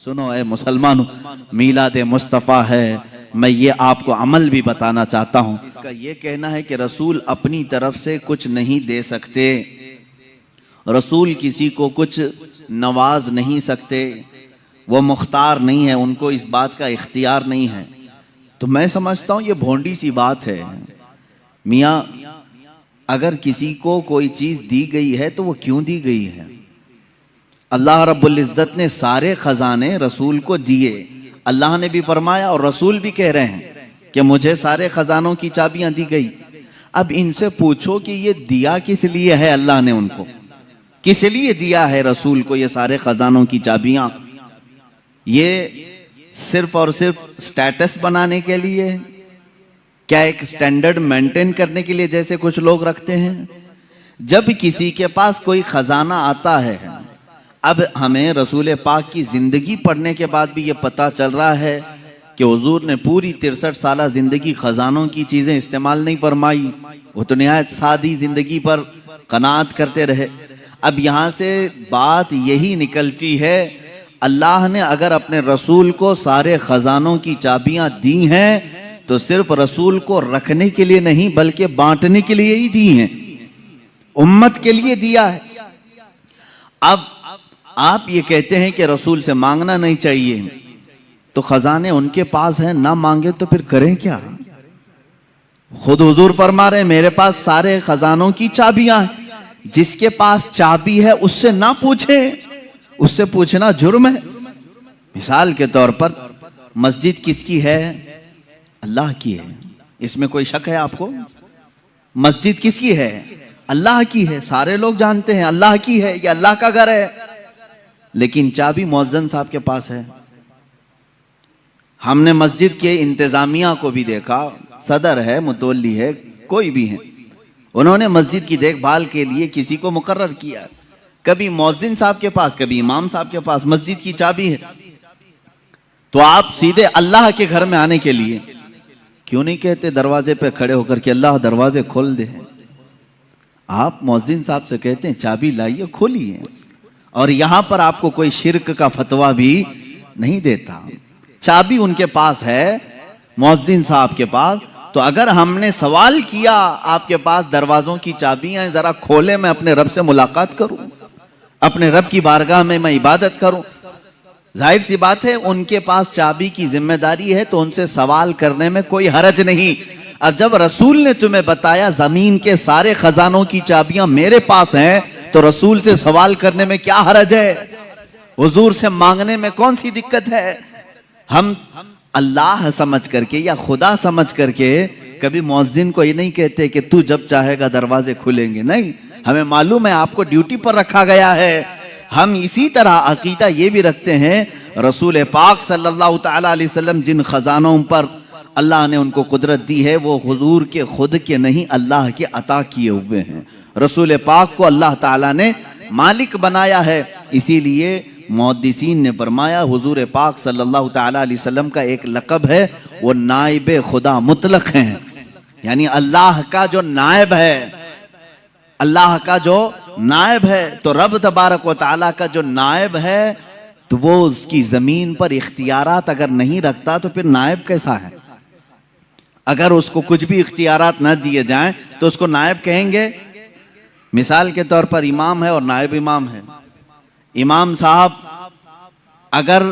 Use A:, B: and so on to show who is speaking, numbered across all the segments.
A: सुनो ऐ मुसलमानों, मीलाद मुस्तफ़ा है। मैं ये आपको अमल भी बताना चाहता हूँ। इसका ये कहना है कि रसूल अपनी तरफ से कुछ नहीं दे सकते, रसूल किसी को कुछ नवाज नहीं सकते, वो मुख्तार नहीं है, उनको इस बात का इख्तियार नहीं है। तो मैं समझता हूँ ये भोंडी सी बात है। मियाँ, अगर किसी को कोई चीज़ दी गई है तो वो क्यों दी गई है? अल्लाह रब्बुल इज़्ज़त ने सारे खजाने रसूल को दिए। अल्लाह ने भी फरमाया और रसूल भी कह रहे हैं कि मुझे सारे खजानों की चाबियां दी गई। अब इनसे पूछो कि ये दिया किस लिए है? अल्लाह ने उनको किस लिए दिया है रसूल को ये सारे खजानों की चाबियां? ये सिर्फ और सिर्फ स्टेटस बनाने के लिए? क्या एक स्टैंडर्ड मेंटेन करने के लिए जैसे कुछ लोग रखते हैं? जब किसी के पास कोई खजाना आता है, अब हमें रसूल पाक की जिंदगी पढ़ने के बाद भी ये पता चल रहा है कि हुजूर ने पूरी 63 साल जिंदगी खजानों की चीजें इस्तेमाल नहीं फरमाई। वो तो निहायत सादी जिंदगी पर कनात करते रहे। अब यहाँ से बात यही निकलती है, अल्लाह ने अगर अपने रसूल को सारे खजानों की चाबियां दी हैं तो सिर्फ रसूल को रखने के लिए नहीं बल्कि बांटने के लिए ही दी हैं, उम्मत के लिए दिया है। अब आप ये कहते हैं कि रसूल से मांगना नहीं चाहिए, तो खजाने उनके पास हैं, ना मांगे तो फिर करें क्या? खुद हुजूर फरमा रहे मेरे पास सारे खजानों की चाबियां हैं। जिसके पास चाबी है उससे ना पूछे, उससे पूछना जुर्म है। मिसाल के तौर पर मस्जिद किसकी है? अल्लाह की है। इसमें कोई शक है आपको? मस्जिद किसकी है? अल्लाह की है। सारे लोग जानते हैं अल्लाह की है, ये अल्लाह का घर है। लेकिन चाबी मुअज्जिन साहब के पास है। हमने मस्जिद के इंतजामिया को भी देखा, सदर है, मुतवल्ली है, कोई भी है, उन्होंने मस्जिद की देखभाल के लिए किसी को मुकर्रर किया। कभी मुअज्जिन साहब के पास, कभी इमाम साहब के पास मस्जिद की चाबी है। तो आप सीधे अल्लाह के घर में आने के लिए क्यों नहीं कहते दरवाजे पे खड़े होकर के अल्लाह दरवाजे खोल दे? आप मुअज्जिन साहब से कहते हैं चाबी लाइए, खोलिए। और यहां पर आपको कोई शिर्क का फतवा भी नहीं देता। चाबी उनके पास है, मुअज्जिन साहब के पास। तो अगर हमने सवाल किया आपके पास दरवाजों की चाबियां, जरा खोले, मैं अपने रब से मुलाकात करूं, अपने रब की बारगाह में मैं इबादत करूं, जाहिर सी बात है उनके पास चाबी की जिम्मेदारी है, तो उनसे सवाल करने में कोई हरज नहीं। अब जब रसूल ने तुम्हें बताया जमीन के सारे खजानों की चाबियां मेरे पास हैं, तो रसूल से सवाल करने में क्या हरज है? हुजूर से मांगने में कौन सी दिक्कत है? हम अल्लाह समझ करके या खुदा समझ करके कभी मुअज्जिन को ये नहीं कहते कि तू जब चाहेगा दरवाजे खुलेंगे। नहीं, हमें मालूम है आपको ड्यूटी पर रखा गया है। हम इसी तरह अकीदा ये भी रखते हैं, रसूल पाक सल्लल्लाहु तआला अलैहि वसल्लम जिन खजानों पर अल्लाह ने उनको कुदरत दी है, वो हुजूर के खुद के नहीं, अल्लाह के अता किए हुए हैं। रसूल पाक को अल्लाह ताला ने मालिक बनाया है। इसीलिए मुहद्दिसीन ने फरमाया हुजूर पाक सल्लल्लाहु तआला अलैहि वसल्लम का एक लक़ब है, वो नाइब खुदा मुतलक हैं, यानी अल्लाह का जो नायब है, अल्लाह का जो नायब है। तो रब तबारक व तआला का जो नायब है, तो वो उसकी जमीन पर इख्तियारात अगर नहीं रखता तो फिर नायब कैसा है? अगर उसको कुछ भी इख्तियारात न दिए जाएं तो उसको नायब कहेंगे? मिसाल के तौर पर इमाम है और नायब इमाम है। इमाम साहब अगर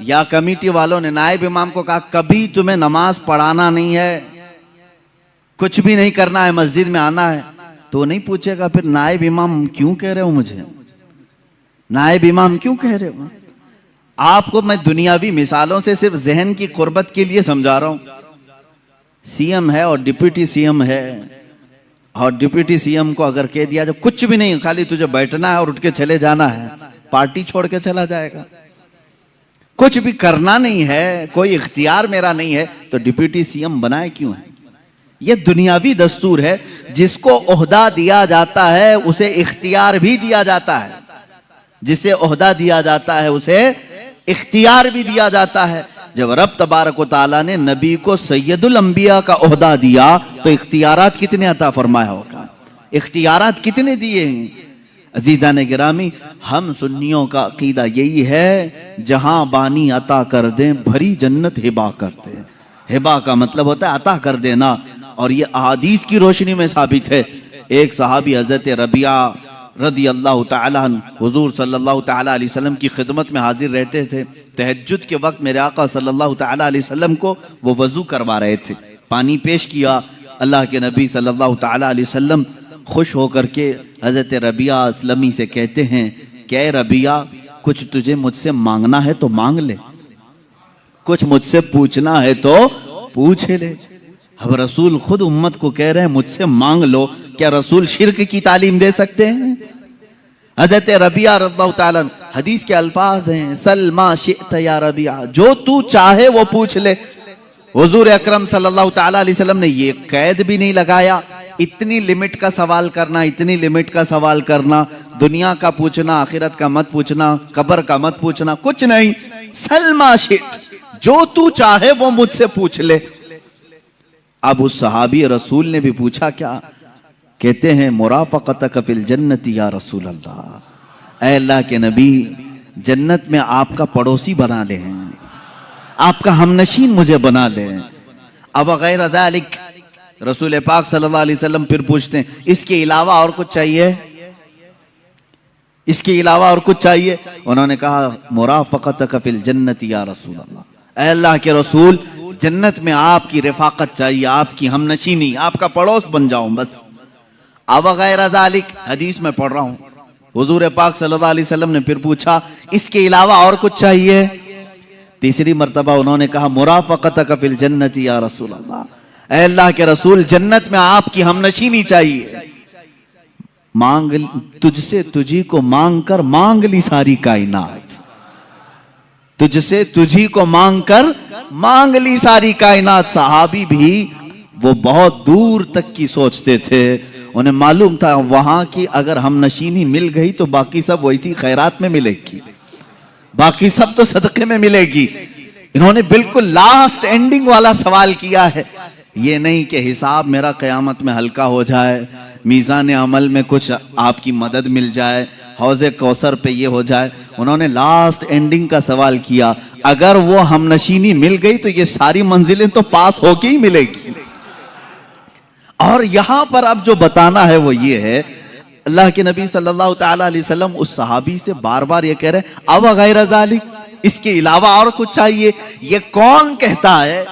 A: या कमेटी वालों ने नायब इमाम को कहा कभी तुम्हें नमाज पढ़ाना नहीं है, कुछ भी नहीं करना है, मस्जिद में आना है, तो नहीं पूछेगा फिर नायब इमाम क्यों कह रहे हो मुझे? नायब इमाम क्यों कह रहे हो? आपको मैं दुनियावी मिसालों से सिर्फ जहन की कुर्बत के लिए समझा रहा हूं। सीएम है और डिप्टी सीएम है, और डिप्टी सीएम को अगर कह दिया जो कुछ भी नहीं, खाली तुझे बैठना है और उठ के चले जाना है, पार्टी छोड़ के चला जाएगा। कुछ भी करना नहीं है, कोई इख्तियार मेरा नहीं है, तो डिप्टी सीएम बनाए क्यों है? यह दुनियावी दस्तूर है। जिसको ओहदा दिया जाता है उसे इख्तियार भी दिया जाता है, जिसे ओहदा दिया जाता है उसे इख्तियार भी दिया जाता है। जब रब तबारक व तआला ने नबी को सैयदुल अंबिया का ओहदा दिया तो इख्तियारात कितने अता फरमाया होगा? इख्तियारात कितने दिए हैं? अजीज़ान गिरामी, हम सुन्नियों का अकीदा यही है, जहां बानी अता कर दें भरी जन्नत हिबा करते हैं। हिबा का मतलब होता है अता कर देना, और ये अहादीस की रोशनी में साबित है। एक सहाबी हजरत रबिया रदी अल्लाह ताला अन्हु हुजूर सल्लल्लाहु ताला अलैहि वसल्लम की खिदमत में हाजिर रहते थे। तहज्जुद के वक्त मेरे आका सल्लल्लाहु ताला अलैहि वसल्लम को वो वजू करवा रहे थे। पानी पेश किया, अल्लाह के नबी सल्लल्लाहु ताला अलैहि वसल्लम खुश होकर के हजरत रबिया असलमी से कहते हैं, क्या रबिया, कुछ तुझे मुझसे मांगना है तो मांग ले, कुछ मुझसे पूछना है तो पूछ ले। अब रसूल खुद उम्मत को कह रहे हैं मुझसे मांग लो, क्या रसूल शिर्क की तालीम दे सकते हैं? हजरत रबिया रज़ियल्लाहु ताला हदीस के अल्फाज हैं, सलमा शिअत या रबिया, जो तू चाहे वो पूछ ले। हुजूर अकरम सल्लल्लाहु ताला अलैहि वसल्लम ने ये कैद भी नहीं लगाया, इतनी लिमिट का सवाल करना, इतनी लिमिट का सवाल करना, दुनिया का पूछना, आखिरत का मत पूछना, कब्र का मत पूछना, कुछ नहीं। सलमा शिअत, जो तू चाहे वो मुझसे पूछ ले। अब उस सहाबी रसूल ने भी पूछा, क्या? कहते हैं मुराफक़तक फिल जन्नति या रसूल अल्लाह, ऐ अल्लाह के नबी, जन्नत में आपका पड़ोसी बना ले, आपका हमनशीन मुझे बना ले। अब गैर ज़ालिक, रसूल पाक सल्लल्लाहु अलैहि वसल्लम फिर पूछते हैं, इसके अलावा और कुछ चाहिए? इसके अलावा और कुछ चाहिए? उन्होंने कहा मुराफक़तक फिल जन्नति या रसूल अल्लाह, ऐ अल्लाह के रसूल, जन्नत में आपकी रिफाकत चाहिए, आपकी हमनशीनी, आपका पड़ोस बन जाऊं बस। अब गैर ज़ालिक, हदीस में पढ़ रहा हूं, हुजूर पाक सल्लल्लाहु अलैहि वसल्लम ने फिर पूछा, इसके अलावा और कुछ चाहिए? तीसरी मर्तबा उन्होंने कहा मुराफक़तक फिल जन्नति या रसूल अल्लाह, ऐ अल्लाह के रसूल, जन्नत में आपकी हमनशीनी चाहिए। मांग, तुझसे तुझी को मांग कर मांग ली सारी कायनात, तुझसे तुझी को मांग कर मांग ली सारी कायनात। सहाबी भी वो बहुत दूर तक की सोचते थे, उन्हें मालूम था वहां की अगर हम नशीनी मिल गई तो बाकी सब वैसी खैरात में मिलेगी, बाकी सब तो सदक़े में मिलेगी। इन्होंने बिल्कुल लास्ट एंडिंग वाला सवाल किया है, ये नहीं कि हिसाब मेरा क़यामत में हल्का हो जाए, मीज़ान अमल में कुछ आपकी मदद मिल जाए, हौज़े कौसर पे ये हो जाए। उन्होंने लास्ट एंडिंग का सवाल किया, अगर वो हमनशीनी मिल गई तो ये सारी मंजिलें तो पास होके ही मिलेगी। और यहां पर अब जो बताना है वो ये है, अल्लाह के नबी सल्लल्लाहु ताला अलैहि वसल्लम उस सहाबी से बार बार ये कह रहे हैं, अब गैर ज़ालिक, इसके अलावा और कुछ चाहिए? ये कौन कहता है?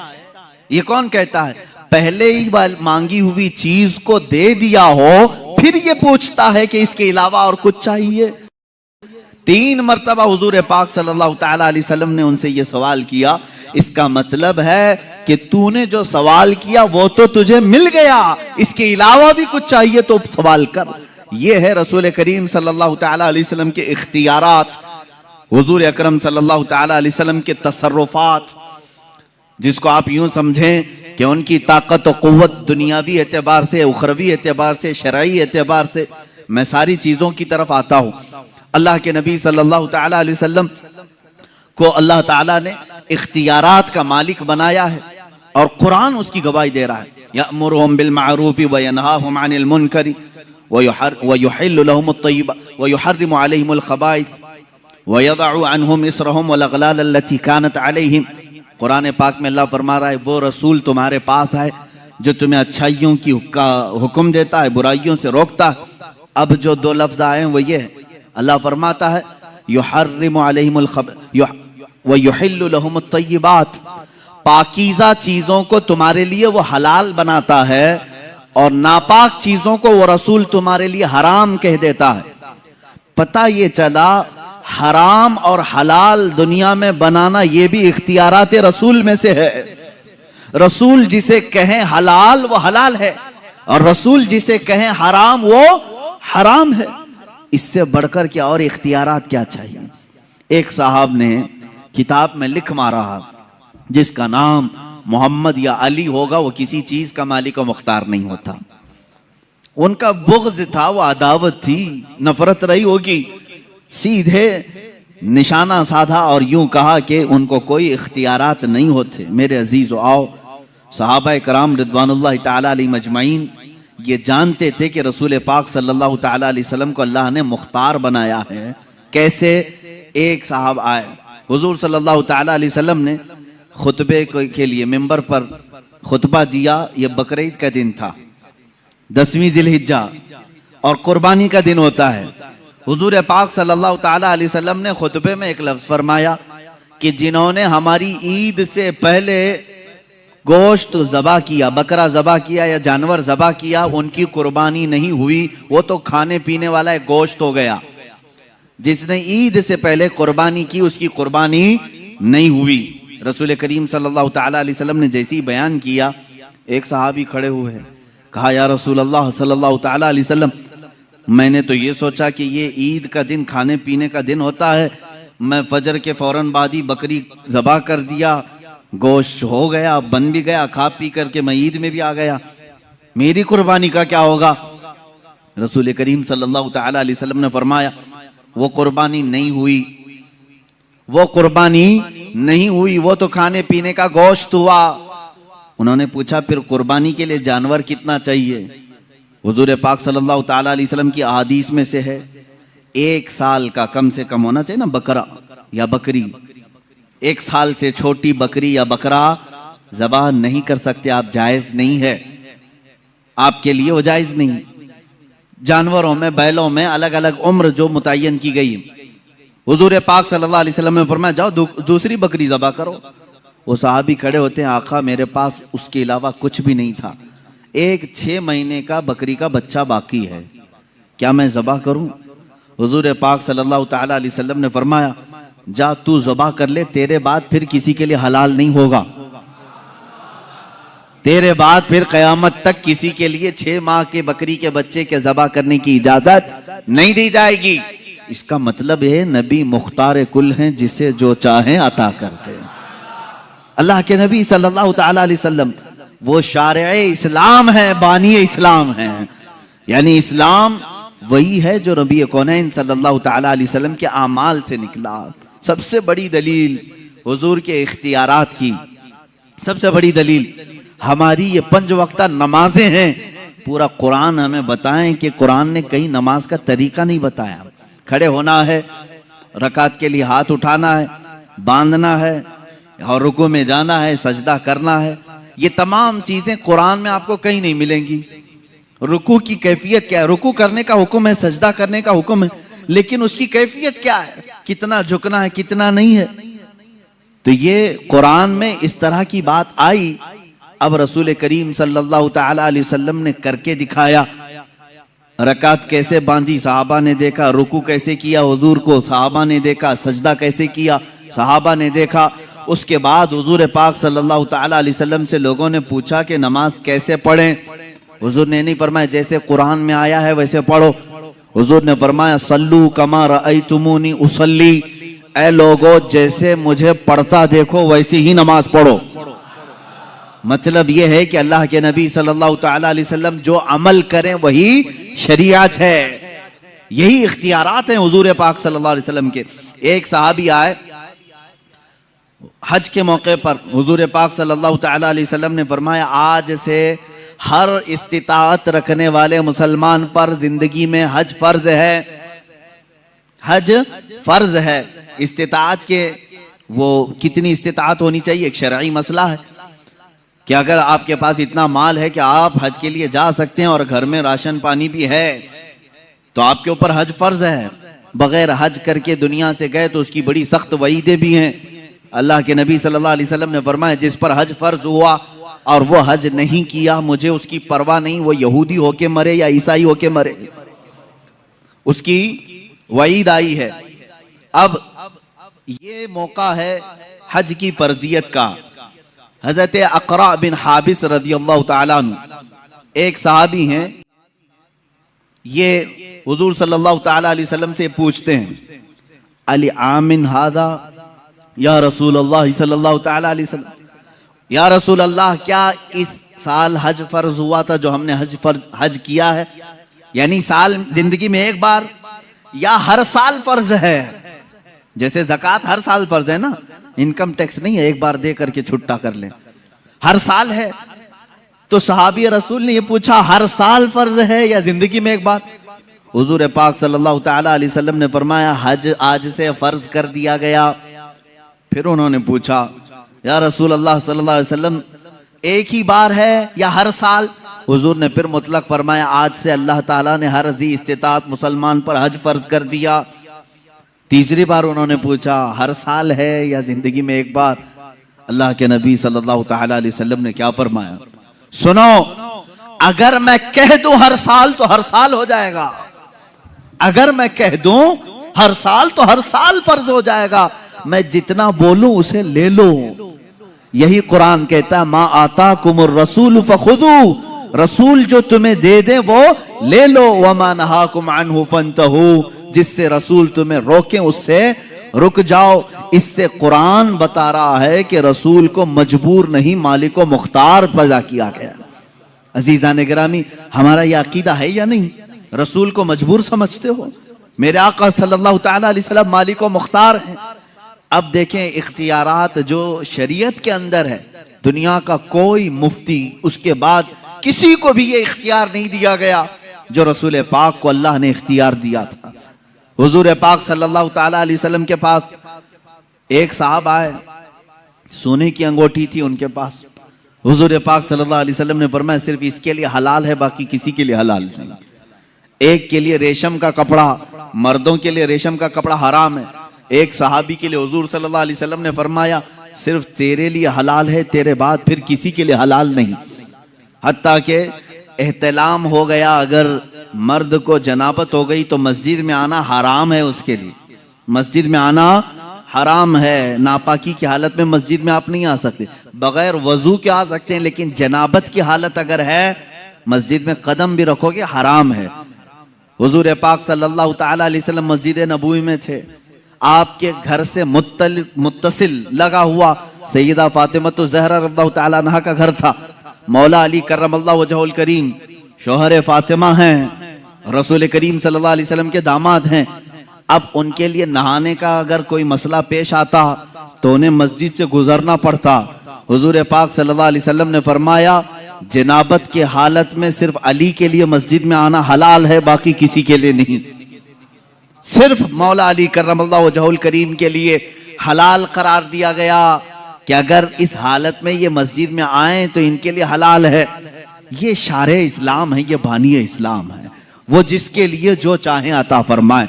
A: ये कौन कहता है? पहले ही मांगी हुई चीज को दे दिया हो, फिर ये पूछता है कि इसके अलावा और कुछ चाहिए। 3 मर्तबा हुजूर पाक सल्लल्लाहु ताला अलैहि वसल्लम ने उनसे ये सवाल किया। इसका मतलब है कि तूने जो सवाल किया वो तो तुझे मिल गया, इसके अलावा भी कुछ चाहिए तो सवाल कर। ये है रसूल करीम सल्लल्लाहु ताला अलैहि वसल्लम के इख्तियारात, हुजूर अकरम सल्लल्लाहु ताला अलैहि वसल्लम के तसर्रुफात, जिसको आप यूं समझें कि उनकी ताकत और क़ुव्वत दुनियावी एतबार से, उखरवी एतबार से, शरई एतबार से। मैं सारी चीज़ों की तरफ आता हूँ। अल्लाह के नबी सल्लल्लाहु ताला अलैहि वसल्लम को अल्लाह ताला ने इख्तियारात का मालिक बनाया है और कुरान उसकी गवाही दे रहा है। यअमुरुहुम बिल मारूफ़ि व यनहाहुम अनिल मुनकरि व युहिल्लु लहुमुत तय्यिबात व युहर्रिमु अलैहिमुल खबाइथ व यदअु अन्हुम इसरहुम वल अग़लाल अल्लती कानत अलैहिम। कुरान पाक में अल्लाह फरमा रहा है, वो रसूल तुम्हारे पास है जो तुम्हें अच्छाइयों की का हुक्म देता है, बुराइयों से रोकता है। अब जो 2 लफ्ज आए हैं वो ये है, अल्लाह फरमाता है युहर्रिमु अलैहिमुल व युहिल्लु लहुमुत तय्यिबात, पाकीज़ा चीज़ों को तुम्हारे लिए वो हलाल बनाता है और नापाक चीज़ों को वो रसूल तुम्हारे लिए हराम कह देता है। पता ये चला हराम और हलाल दुनिया में बनाना ये भी इख्तियारात रसूल में से है। रसूल जिसे कहें हलाल वो हलाल है और रसूल जिसे कहें हराम वो हराम है। इससे बढ़कर क्या और इख्तियारात क्या चाहिए? एक साहब ने किताब में लिख मारा, जिसका नाम मोहम्मद या अली होगा वो किसी चीज का मालिक और मुख्तार नहीं होता। उनका बुग़्ज़ था, वो अदावत थी, नफरत रही होगी। सीधे निशाना साधा और यूं कहा कि उनको कोई इख्तियारात नहीं होते। मेरे अजीज़ो, आओ सहाबा कराम रिदवानुल्लाह ताला अलैहिम अजमईन, ये जानते थे कि रसूल पाक सल्लल्लाहु ताला अलैहि वसल्लम को अल्लाह ने मुख्तार बनाया है। कैसे? एक साहब आए, हुजूर सल्लल्लाहु ताला अलैहि वसल्लम ने खुतबे के लिए मिंबर पर खुतबा दिया। ये बकरीद का दिन था, 10वीं जिलहिज्जा, और कुर्बानी का दिन होता है। हुजूर पाक सल्लल्लाहु ताला अलैहि वसल्लम ने खुतबे में एक लफ्ज फरमाया कि जिन्होंने हमारी ईद से पहले गोश्त ज़बा किया, बकरा ज़बा किया या जानवर ज़बा किया, उनकी कुर्बानी नहीं हुई, वो तो खाने पीने वाला एक गोश्त हो गया। जिसने ईद से पहले कुर्बानी की उसकी कुर्बानी नहीं हुई। रसूल करीम सल्लल्लाहु ताला अलैहि वसल्लम ने जैसे ही बयान किया, एक सहाबी खड़े हुए हैं, कहा या रसूल अल्लाह सल्लल्लाहु ताला अलैहि वसल्लम, मैंने तो ये सोचा कि ये ईद का दिन खाने पीने का दिन होता है, मैं फजर के फौरन बाद ही बकरी ज़बा कर दिया, गोश्त हो गया, बन भी गया, खा पी करके मैं ईद में भी आ गया, मेरी कुर्बानी का क्या होगा? रसूल करीम सल्लल्लाहु ताला अलैहि वसल्लम ने फरमाया वो कुर्बानी नहीं हुई, वो कुर्बानी नहीं हुई, वो तो खाने पीने का गोश्त हुआ। उन्होंने पूछा फिर कुर्बानी के लिए जानवर कितना चाहिए? हुजूर पाक सल्लल्लाहु ताला अलैहि वसल्लम की अहादीस में से है 1 साल का कम से कम होना चाहिए ना बकरा या बकरी। 1 साल से छोटी बकरी या बकरा ज़बा नहीं कर सकते आप, जायज नहीं है आपके लिए, वो जायज नहीं। जानवरों में, बैलों में अलग अलग उम्र जो मुतय्यन की गई। हुजूर पाक सल्लल्लाहु अलैहि वसल्लम ने फरमाया जाओ दूसरी बकरी ज़बा करो। वो साहबी खड़े होते हैं, आका मेरे पास उसके अलावा कुछ भी नहीं था, एक 6 महीने का बकरी का बच्चा बाकी है, क्या मैं ज़बा करूं? हुजूर पाक सल्लल्लाहु ताला अलैहि वसल्लम ने फरमाया जा तू ज़बा कर ले, तेरे बाद फिर किसी के लिए हलाल नहीं होगा, तेरे बाद फिर क़यामत तक किसी के लिए 6 माह के बकरी के बच्चे के ज़बा करने की इजाजत नहीं दी जाएगी। इसका मतलब है नबी मुख्तार कुल हैं, जिसे जो चाहें अता करते हैं। अल्लाह के नबी सल्लल्लाहु ताला अलैहि वसल्लम वो शारे इस्लाम है, बानी इस्लाम है। यानी इस्लाम वही है जो नबी कौनैन सल्लल्लाहु ताला अलैहि वसल्लम के आमाल से निकला। सबसे बड़ी दलील हुजूर के इख्तियारात की, सबसे बड़ी दलील हमारी ये 5 वक्ता नमाजें हैं। पूरा कुरान हमें बताएं कि कुरान ने कहीं नमाज का तरीका नहीं बताया। खड़े होना है, रकात के लिए हाथ उठाना है, बांधना है, और रुकू में जाना है, सजदा करना है, ये तमाम चीजें कुरान में आपको कहीं नहीं मिलेंगी। रुकू की कैफियत क्या है? रुकू करने का हुक्म है, सजदा करने का हुक्म है, लेकिन उसकी कैफियत क्या है, कितना झुकना है, कितना नहीं है। तो ये कुरान में इस तरह की बात आई। अब रसूल करीम सल्लल्लाहु ताला अलैहि वसल्लम ने करके दिखाया। रकात कैसे बांधी सहाबा ने देखा, रुकू कैसे किया हुजूर को सहाबा ने देखा, सजदा कैसे किया सहाबा ने देखा। उसके बाद हुजूर पाक सल्लल्लाहु ताला अलैहि वसल्लम से लोगों ने पूछा कि नमाज कैसे पढ़ें? हुजूर ने नहीं फरमाया जैसे कुरान में आया है वैसे पढ़ो। हुजूर ने फरमाया सल्लू कमा रअयतुमूनी उसल्ली, ऐ लोगो जैसे मुझे पढ़ता देखो वैसी ही नमाज पढ़ो। मतलब यह है कि अल्लाह के नबी सल्लल्लाहु ताला अलैहि वसल्लम जो अमल करें वही शरीयत है, यही इख्तियारात हैं हुजूर पाक सल्लल्लाहु अलैहि वसल्लम के। एक सहाबी आए हज के मौके पर, हुजूर पाक सल्लल्लाहु ताला अलैहि वसल्लम ने फरमाया आज से हर इस्तिताअत रखने वाले मुसलमान पर जिंदगी में हज फर्ज है, हज फर्ज है। इस्तिताअत के वो कितनी इस्तिताअत होनी चाहिए एक शरई मसला है कि अगर आपके पास इतना माल है कि आप हज के लिए जा सकते हैं और घर में राशन पानी भी है तो आपके ऊपर हज फर्ज है। बगैर हज करके दुनिया से गए तो उसकी बड़ी सख्त वईदें भी हैं। अल्लाह के नबी सल्लल्लाहु अलैहि वसल्लम ने फरमाया जिस पर हज फर्ज हुआ और वो हज नहीं किया मुझे उसकी परवाह नहीं, वो यहूदी होके मरे या ईसाई होके मरे, उसकी वईद आई है। अब ये मौका है हज की फर्जियत का। हजरत अक़रा बिन हाबिस रज़ियल्लाहु ताला अन्हु एक सहाबी हैं, ये हुजूर सल्लल्लाहु ताला अलैहि वसल्लम से पूछते हैं अली आमिन हादा या रसूल अल्लाह सल्लल्लाहु ताला अलैहि वसल्लम, या रसूल अल्लाह क्या इस साल हज फर्ज हुआ था जो हमने हज किया है? यानी साल जिंदगी में एक बार या हर साल फर्ज है? जैसे ज़कात हर साल फर्ज है ना, इनकम टैक्स नहीं है एक बार दे करके छुट्टा कर ले, हर साल है। तो सहाबी रसूल ने ये पूछा, हर साल फर्ज है या जिंदगी में एक बार? हुजूर पाक सल्लल्लाहु तआला अलैहि वसल्लम ने फरमाया, हज आज से फर्ज कर दिया गया। फिर उन्होंने पूछा, या रसूल अल्लाह सल्लल्लाहु अलैहि वसल्लम, एक ही बार है या हर साल? हुजूर ने फिर मुतलक फरमाया, आज से अल्लाह ताला ने हर जी इस्तिताअत मुसलमान पर हज फर्ज कर दिया। तीसरी बार उन्होंने पूछा, हर साल है या जिंदगी में एक बार? अल्लाह के नबी सल्लल्लाहु तआला अलैहि वसल्लम ने क्या फरमाया, सुनो, अगर मैं कह दूं हर साल तो हर साल हो जाएगा, अगर मैं कह दूं हर साल तो हर साल फर्ज हो जाएगा, मैं जितना बोलूं उसे ले लो। यही कुरान कहता है, मा आताकुमुर रसूल फखुदू, रसूल जो तुम्हें दे दे वो ले लो, वमा नहाकुम अन्हु फंतहू, जिससे रसूल तुम्हें रोके उससे रुक जाओ। इससे कुरान बता रहा है कि रसूल को मजबूर नहीं, मालिक व मुख्तार पैदा किया गया। अजीजान गिरामी, हमारा यह अकीदा है या नहीं? रसूल को मजबूर समझते हो? मेरे आका सल्लल्लाहु तआला अलैहि वसल्लम मालिक व मुख्तार हैं। अब देखें, इख्तियारात जो शरीयत के अंदर है, दुनिया का कोई मुफ्ती, उसके बाद किसी को भी ये इख्तियार नहीं दिया गया जो रसूल पाक को अल्लाह ने इख्तियार दिया था। हुजूर पाक सल्लल्लाहु तआला अलैहि वसल्लम के पास एक साहब आए, सोने की अंगूठी थी उनके पास। हुजूर पाक सल्लल्लाहु अलैहि वसल्लम ने फरमाया, सिर्फ इसके लिए हलाल है, बाकी किसी के लिए हलाल नहीं। एक के लिए रेशम का कपड़ा, मर्दों के लिए रेशम का कपड़ा हराम है। एक सहाबी के लिए हुजूर सल्लल्लाहु अलैहि वसल्लम ने फरमाया, सिर्फ तेरे लिए हलाल है, तेरे बाद फिर किसी के लिए हलाल नहीं। हत्ता के एहतलाम हो गया, अगर मर्द को जनाबत हो गई तो मस्जिद में आना हराम है, उसके लिए मस्जिद में आना हराम है। नापाकी की हालत में मस्जिद में आप नहीं आ सकते, बगैर वजू के आ सकते हैं, लेकिन जनाबत की हालत अगर है मस्जिद में कदम भी रखोगे हराम है। हुजूर पाक सल्लल्लाहु तआला अलैहि वसल्लम मस्जिद नबवी में थे, आपके घर से मुत्तसिल लगा हुआ सैयदा फातिमा तो ज़हरा रज़ियल्लाहु तआला अन्हा का घर था। मौला अली करमल्लाहु वजहुल करीम शौहर फातिमा हैं, रसूल करीम सल्लल्लाहु अलैहि वसल्लम के दामाद हैं। अब उनके लिए नहाने का अगर कोई मसला पेश आता तो उन्हें मस्जिद से गुजरना पड़ता। हुजूर पाक सल्लल्लाहु अलैहि वसल्लम ने फरमाया, जनाबत के हालत में सिर्फ अली के लिए मस्जिद में आना हलाल है, बाकी किसी के लिए नहीं। सिर्फ मौला अली करमल्लाहु वजहुल करीम के लिए हलाल करार दिया गया कि अगर इस हालत में ये मस्जिद में आए तो इनके लिए हलाल है। ये शारे इस्लाम है, ये बानी इस्लाम है, वो जिसके लिए जो चाहे अता फरमाए।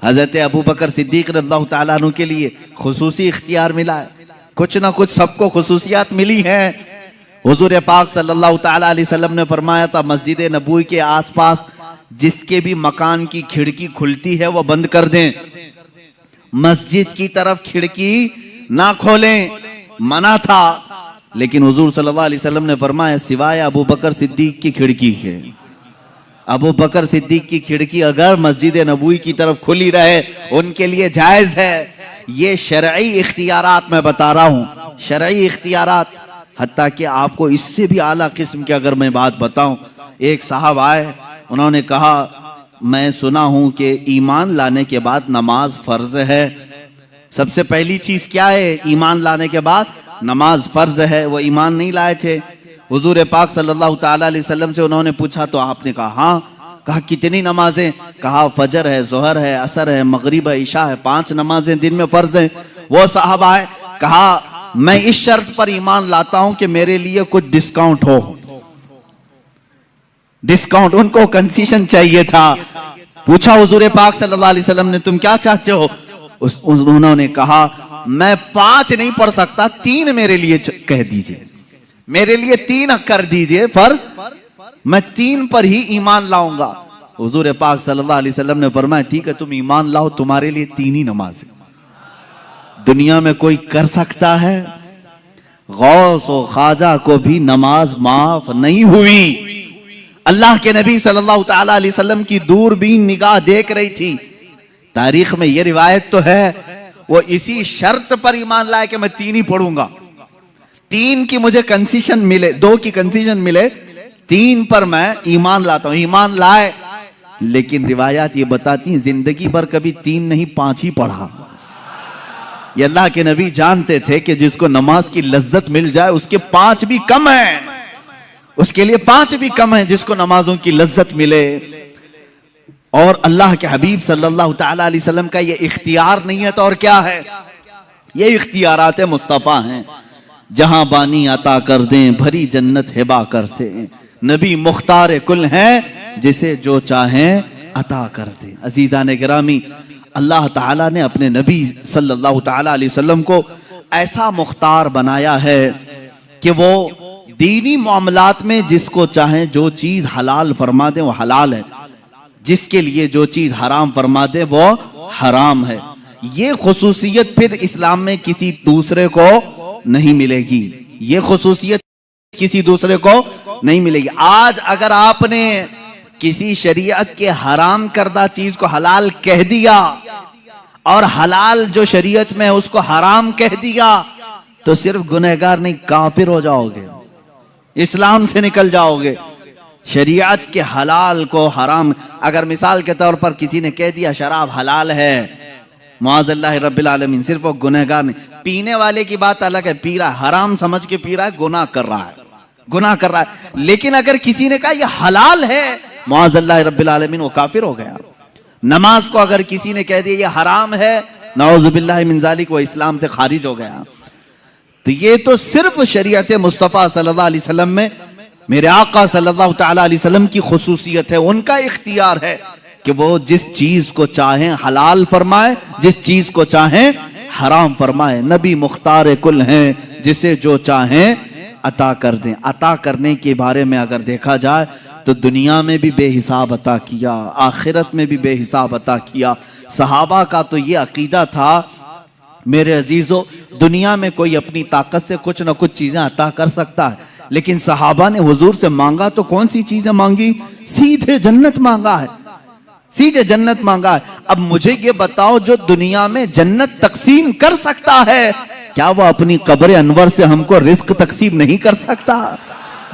A: हजरत अबू बकर सिद्दीक रज़ियल्लाहु तआला अन्हु के लिए खुसूसी इख्तियार मिला है, कुछ ना कुछ सबको खुसूसियात मिली हैं। हुजूर पाक सल्लल्लाहु तआला अलैहि वसल्लम ने फरमाया था, मस्जिद नबवी के आसपास जिसके भी मकान की खिड़की खुलती है वो बंद कर दें, मस्जिद की तरफ खिड़की ना खोलें, मना था। लेकिन हुजूर सल्लल्लाहु अलैहि वसल्लम ने फरमाया, सिवाय अबू बकर सिद्दीक की खिड़की के, अबू बकर सिद्दीक की खिड़की अगर मस्जिद नबवी की तरफ खुली रहे उनके लिए जायज है। ये शरई इख्तियारात मैं बता रहा हूँ, शरई इख्तियारात। हत्ता कि आपको इससे भी आला किस्म की अगर मैं बात बताऊं, एक साहब आए, उन्होंने कहा, मैं सुना हूं कि ईमान लाने के बाद नमाज फर्ज है। सबसे पहली चीज क्या है? ईमान लाने के बाद नमाज फर्ज है। वो ईमान नहीं लाए थे। हुजूर पाक सल्लल्लाहु तआला अलैहि वसल्लम से उन्होंने पूछा तो आपने कहा हाँ। कहा कितनी नमाजें? कहा फजर है, जोहर है, असर है, मगरिब है, इशा है, 5 नमाजें दिन में फर्ज हैं। वो साहब आए, कहा मैं इस शर्त पर ईमान लाता हूं कि मेरे लिए कुछ डिस्काउंट हो। डिस्काउंट, उनको कंसेशन चाहिए था। पूछा हुजूर पाक सल्लल्लाहु अलैहि वसल्लम ने, तुम क्या चाहते हो? उन्होंने कहा, मैं 5 नहीं पढ़ सकता, 3 मेरे लिए कह दीजिए, मेरे लिए 3 कर दीजिए, पर मैं 3 पर ही ईमान लाऊंगा। हुजूर पाक सल्लल्लाहु अलैहि वसल्लम ने फरमाया, ठीक है तुम ईमान लाओ, तुम्हारे लिए 3 ही नमाज है। दुनिया में कोई कर सकता है? गौस और ख्वाजा को भी नमाज माफ नहीं हुई। अल्लाह के नबी सल्लल्लाहु तआला अलैहि वसल्लम की दूरबीन निगाह देख रही थी। तारीख में यह रिवायत तो है, वो इसी शर्त पर ईमान लाए कि मैं 3 ही पढ़ूंगा, 3 की मुझे कंसेशन मिले, 2 की कंसेशन मिले, 3 पर मैं ईमान लाता हूं। ईमान लाए, लेकिन रिवायात ये बताती हैं जिंदगी भर कभी 3 नहीं 5 ही पढ़ा। ये अल्लाह के नबी जानते थे कि जिसको नमाज की लज्जत मिल जाए उसके 5 भी कम है, उसके लिए 5 भी कम है जिसको नमाजों की लज्जत मिले। और अल्लाह के हबीब सल्लल्लाहु तआला अलैहि वसल्लम का ये इख्तियार नहीं है तो और क्या है? ये इख्तियारात मुस्तफ़ा हैं। जहां बानी अता कर दें भरी जन्नत हिबा कर से, नबी मुख्तार कुल हैं जिसे जो चाहें अता कर दें। अजीज़ान गिरामी, अल्लाह ताला ने अपने नबी सल्लल्लाहु तआला अलैहि वसल्लम को ऐसा मुख्तार बनाया है कि वो दीनी मामलात में जिसको चाहें जो चीज हलाल फरमा दे वो हलाल है, जिसके लिए जो चीज हराम फरमा दे वो हराम है। ये खुसूसियत फिर इस्लाम में किसी दूसरे को नहीं मिलेगी, ये खुसूसियत किसी दूसरे को नहीं मिलेगी। आज अगर आपने किसी शरीयत के हराम करदा चीज को हलाल कह दिया और हलाल जो शरीयत में है उसको हराम कह दिया तो सिर्फ गुनहगार नहीं, काफिर हो जाओगे, इस्लाम से निकल जाओगे। शरीयत के हलाल को हराम, अगर मिसाल के तौर पर किसी ने कह दिया शराब हलाल है, मुआज़ल्लाह रब्बिल आलमीन, सिर्फ वो गुनहगार नहीं, पीने वाले की बात अलग है, पी रहा है हराम समझ के पी रहा है, गुनाह कर रहा है, गुनाह कर रहा है। लेकिन अगर किसी ने कहा ये हलाल है, मुआज़ल्लाह रब्बिल आलमीन, वो काफिर हो गया। नमाज को अगर किसी ने कह दिया ये हराम है, नऊज़ुबिल्लाहि मिन ज़ालिक, वो इस्लाम से खारिज हो गया। तो ये तो सिर्फ शरीयत मुस्तफ़ा सल्लल्लाहु अलैहि वसल्लम में मेरे आका सल्लल्लाहु तआला अलैहि वसल्लम की खुसूसियत है, उनका इख्तियार है कि वो जिस चीज को चाहें हलाल फरमाए, जिस चीज को चाहें हराम फरमाए। नबी मुख्तार कुल हैं, जिसे जो चाहें अता कर दें। अता करने के बारे में अगर देखा जाए तो दुनिया में भी बेहिसाब अता किया, आखिरत में भी बेहिसाब अता किया। सहाबा का तो ये अकीदा था मेरे अजीजों, दुनिया में कोई अपनी ताकत से कुछ ना कुछ चीजें अता कर सकता है, लेकिन सहाबा ने हुजूर से मांगा तो कौन सी चीजें मांगी? सीधे जन्नत मांगा है, सीधे जन्नत मांगा है। अब मुझे ये बताओ, जो दुनिया में जन्नत तकसीम कर सकता है, क्या वो अपनी कब्र अनवर से हमको रिस्क तकसीम नहीं कर सकता?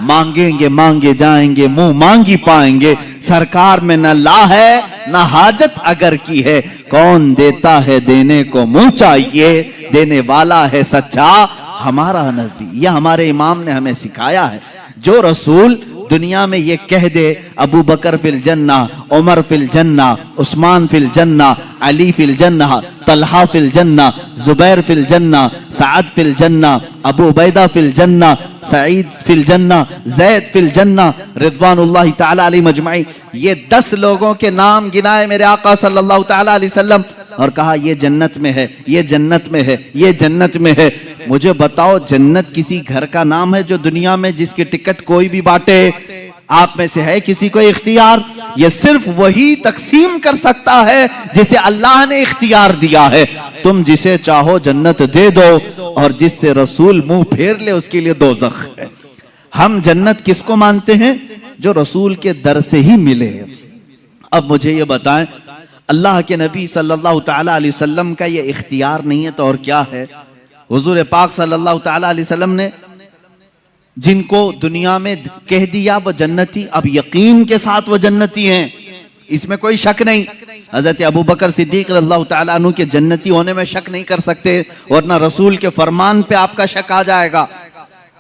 A: मांगेंगे मांगे जाएंगे, मुंह मांगी पाएंगे। सरकार में न ला है न हाजत अगर की है, कौन देता है देने को मुंह चाहिए, देने वाला है सच्चा हमारा नबी। यह हमारे इमाम ने हमें सिखाया है। जो रसूल दुनिया में ये कह दे अबू बकर फिल जन्ना, उमर फिल जन्ना, उस्मान फिल जन्ना, अली फिल जन्ना, तलहा फिल जन्ना, जुबैर फिल जन्ना, साद फिल जन्ना, अबू उबैदा फिल जन्ना, सईद फिल जन्ना, जैद फिल जन्ना, रिदवानुल्लाहि ताला अलैहि मजमाइन, ये 10 लोगों के नाम गिनाए मेरे आका सल्लल्लाहु ताला अलैहि वसल्लम और कहा ये जन्नत में है, ये जन्नत में है, ये जन्नत में है। मुझे बताओ, जन्नत किसी घर का नाम है जो दुनिया में जिसकी टिकट कोई भी बांटे? आप में से है किसी को इख्तियार? ये सिर्फ वही तकसीम कर सकता है जिसे अल्लाह ने इख्तियार दिया है। तुम जिसे चाहो जन्नत दे दो और जिससे रसूल मुंह फेर ले उसके लिए दोज़ख है। हम जन्नत किसको मानते हैं? जो रसूल के दर से ही मिले। अब मुझे ये बताएं, अल्लाह के नबी सल्लल्लाहु तआला अलैहि वसल्लम का ये इख्तियार नहीं है तो और क्या है? हुजूर पाक सल्लल्लाहु तआला अलैहि वसल्लम ने जिनको दुनिया में कह दिया वो जन्नती, अब यकीन के साथ वो जन्नती हैं, इसमें कोई शक नहीं। हजरत अबू बकर सिद्दीक रज़ियल्लाहु तआला अन्हु के जन्नती होने में शक नहीं कर सकते, वरना रसूल के फरमान पे आपका शक आ जाएगा।